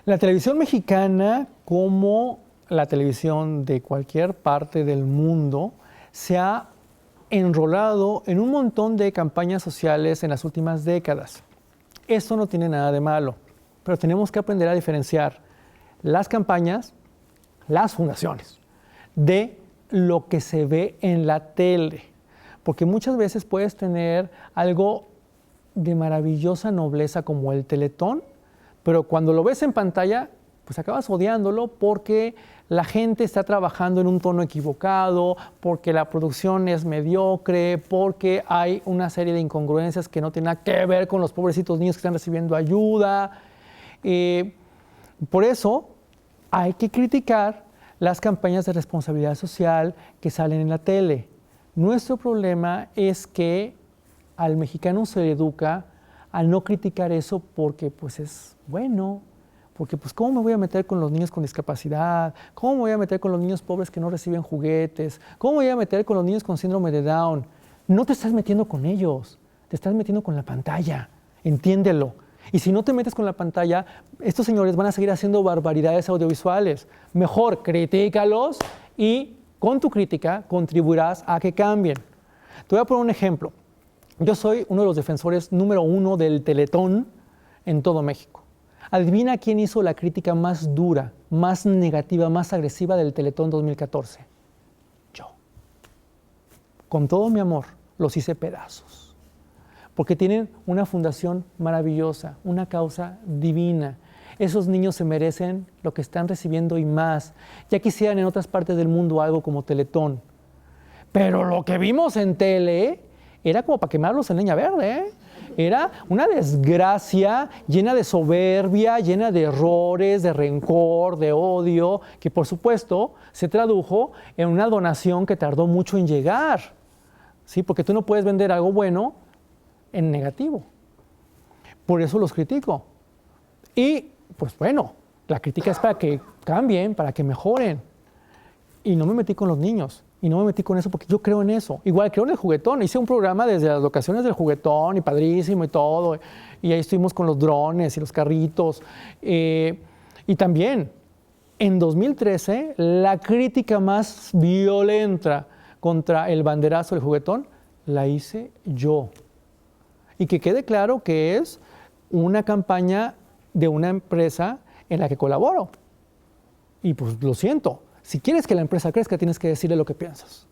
La televisión mexicana, como la televisión de cualquier parte del mundo, se ha enrolado en un montón de campañas sociales en las últimas décadas. Esto no tiene nada de malo, pero tenemos que aprender a diferenciar las campañas, las fundaciones, de lo que se ve en la tele. Porque muchas veces puedes tener algo de maravillosa nobleza como el Teletón, pero cuando lo ves en pantalla, pues acabas odiándolo porque la gente está trabajando en un tono equivocado, porque la producción es mediocre, porque hay una serie de incongruencias que no tienen nada que ver con los pobrecitos niños que están recibiendo ayuda. Por eso hay que criticar las campañas de responsabilidad social que salen en la tele. Nuestro problema es que al mexicano se le educa a no criticar eso porque pues es bueno, porque pues ¿cómo me voy a meter con los niños con discapacidad? ¿Cómo me voy a meter con los niños pobres que no reciben juguetes? ¿Cómo me voy a meter con los niños con síndrome de Down? No te estás metiendo con ellos, te estás metiendo con la pantalla, entiéndelo. Y si no te metes con la pantalla, estos señores van a seguir haciendo barbaridades audiovisuales. Mejor critícalos y con tu crítica contribuirás a que cambien. Te voy a poner un ejemplo. Yo soy uno de los defensores número 1 del Teletón en todo México. Adivina quién hizo la crítica más dura, más negativa, más agresiva del Teletón 2014. Yo. Con todo mi amor, los hice pedazos. Porque tienen una fundación maravillosa, una causa divina. Esos niños se merecen lo que están recibiendo y más. Ya quisieran en otras partes del mundo algo como Teletón. Pero lo que vimos en tele era como para quemarlos en leña verde, Era una desgracia llena de soberbia, llena de errores, de rencor, de odio, que por supuesto se tradujo en una donación que tardó mucho en llegar. ¿Sí? Porque tú no puedes vender algo bueno en negativo. Por eso los critico. Y pues bueno, La crítica es para que cambien, para que mejoren. Y no me metí con los niños. Y no me metí con eso porque yo creo en eso. Igual creo en el juguetón. Hice un programa desde las locaciones del juguetón y padrísimo y todo. Y ahí estuvimos con los drones y los carritos. Y también, en 2013, la crítica más violenta contra el banderazo del juguetón la hice yo. Y que quede claro que es una campaña de una empresa en la que colaboro. Y pues lo siento. Si quieres que la empresa crezca, tienes que decirle lo que piensas.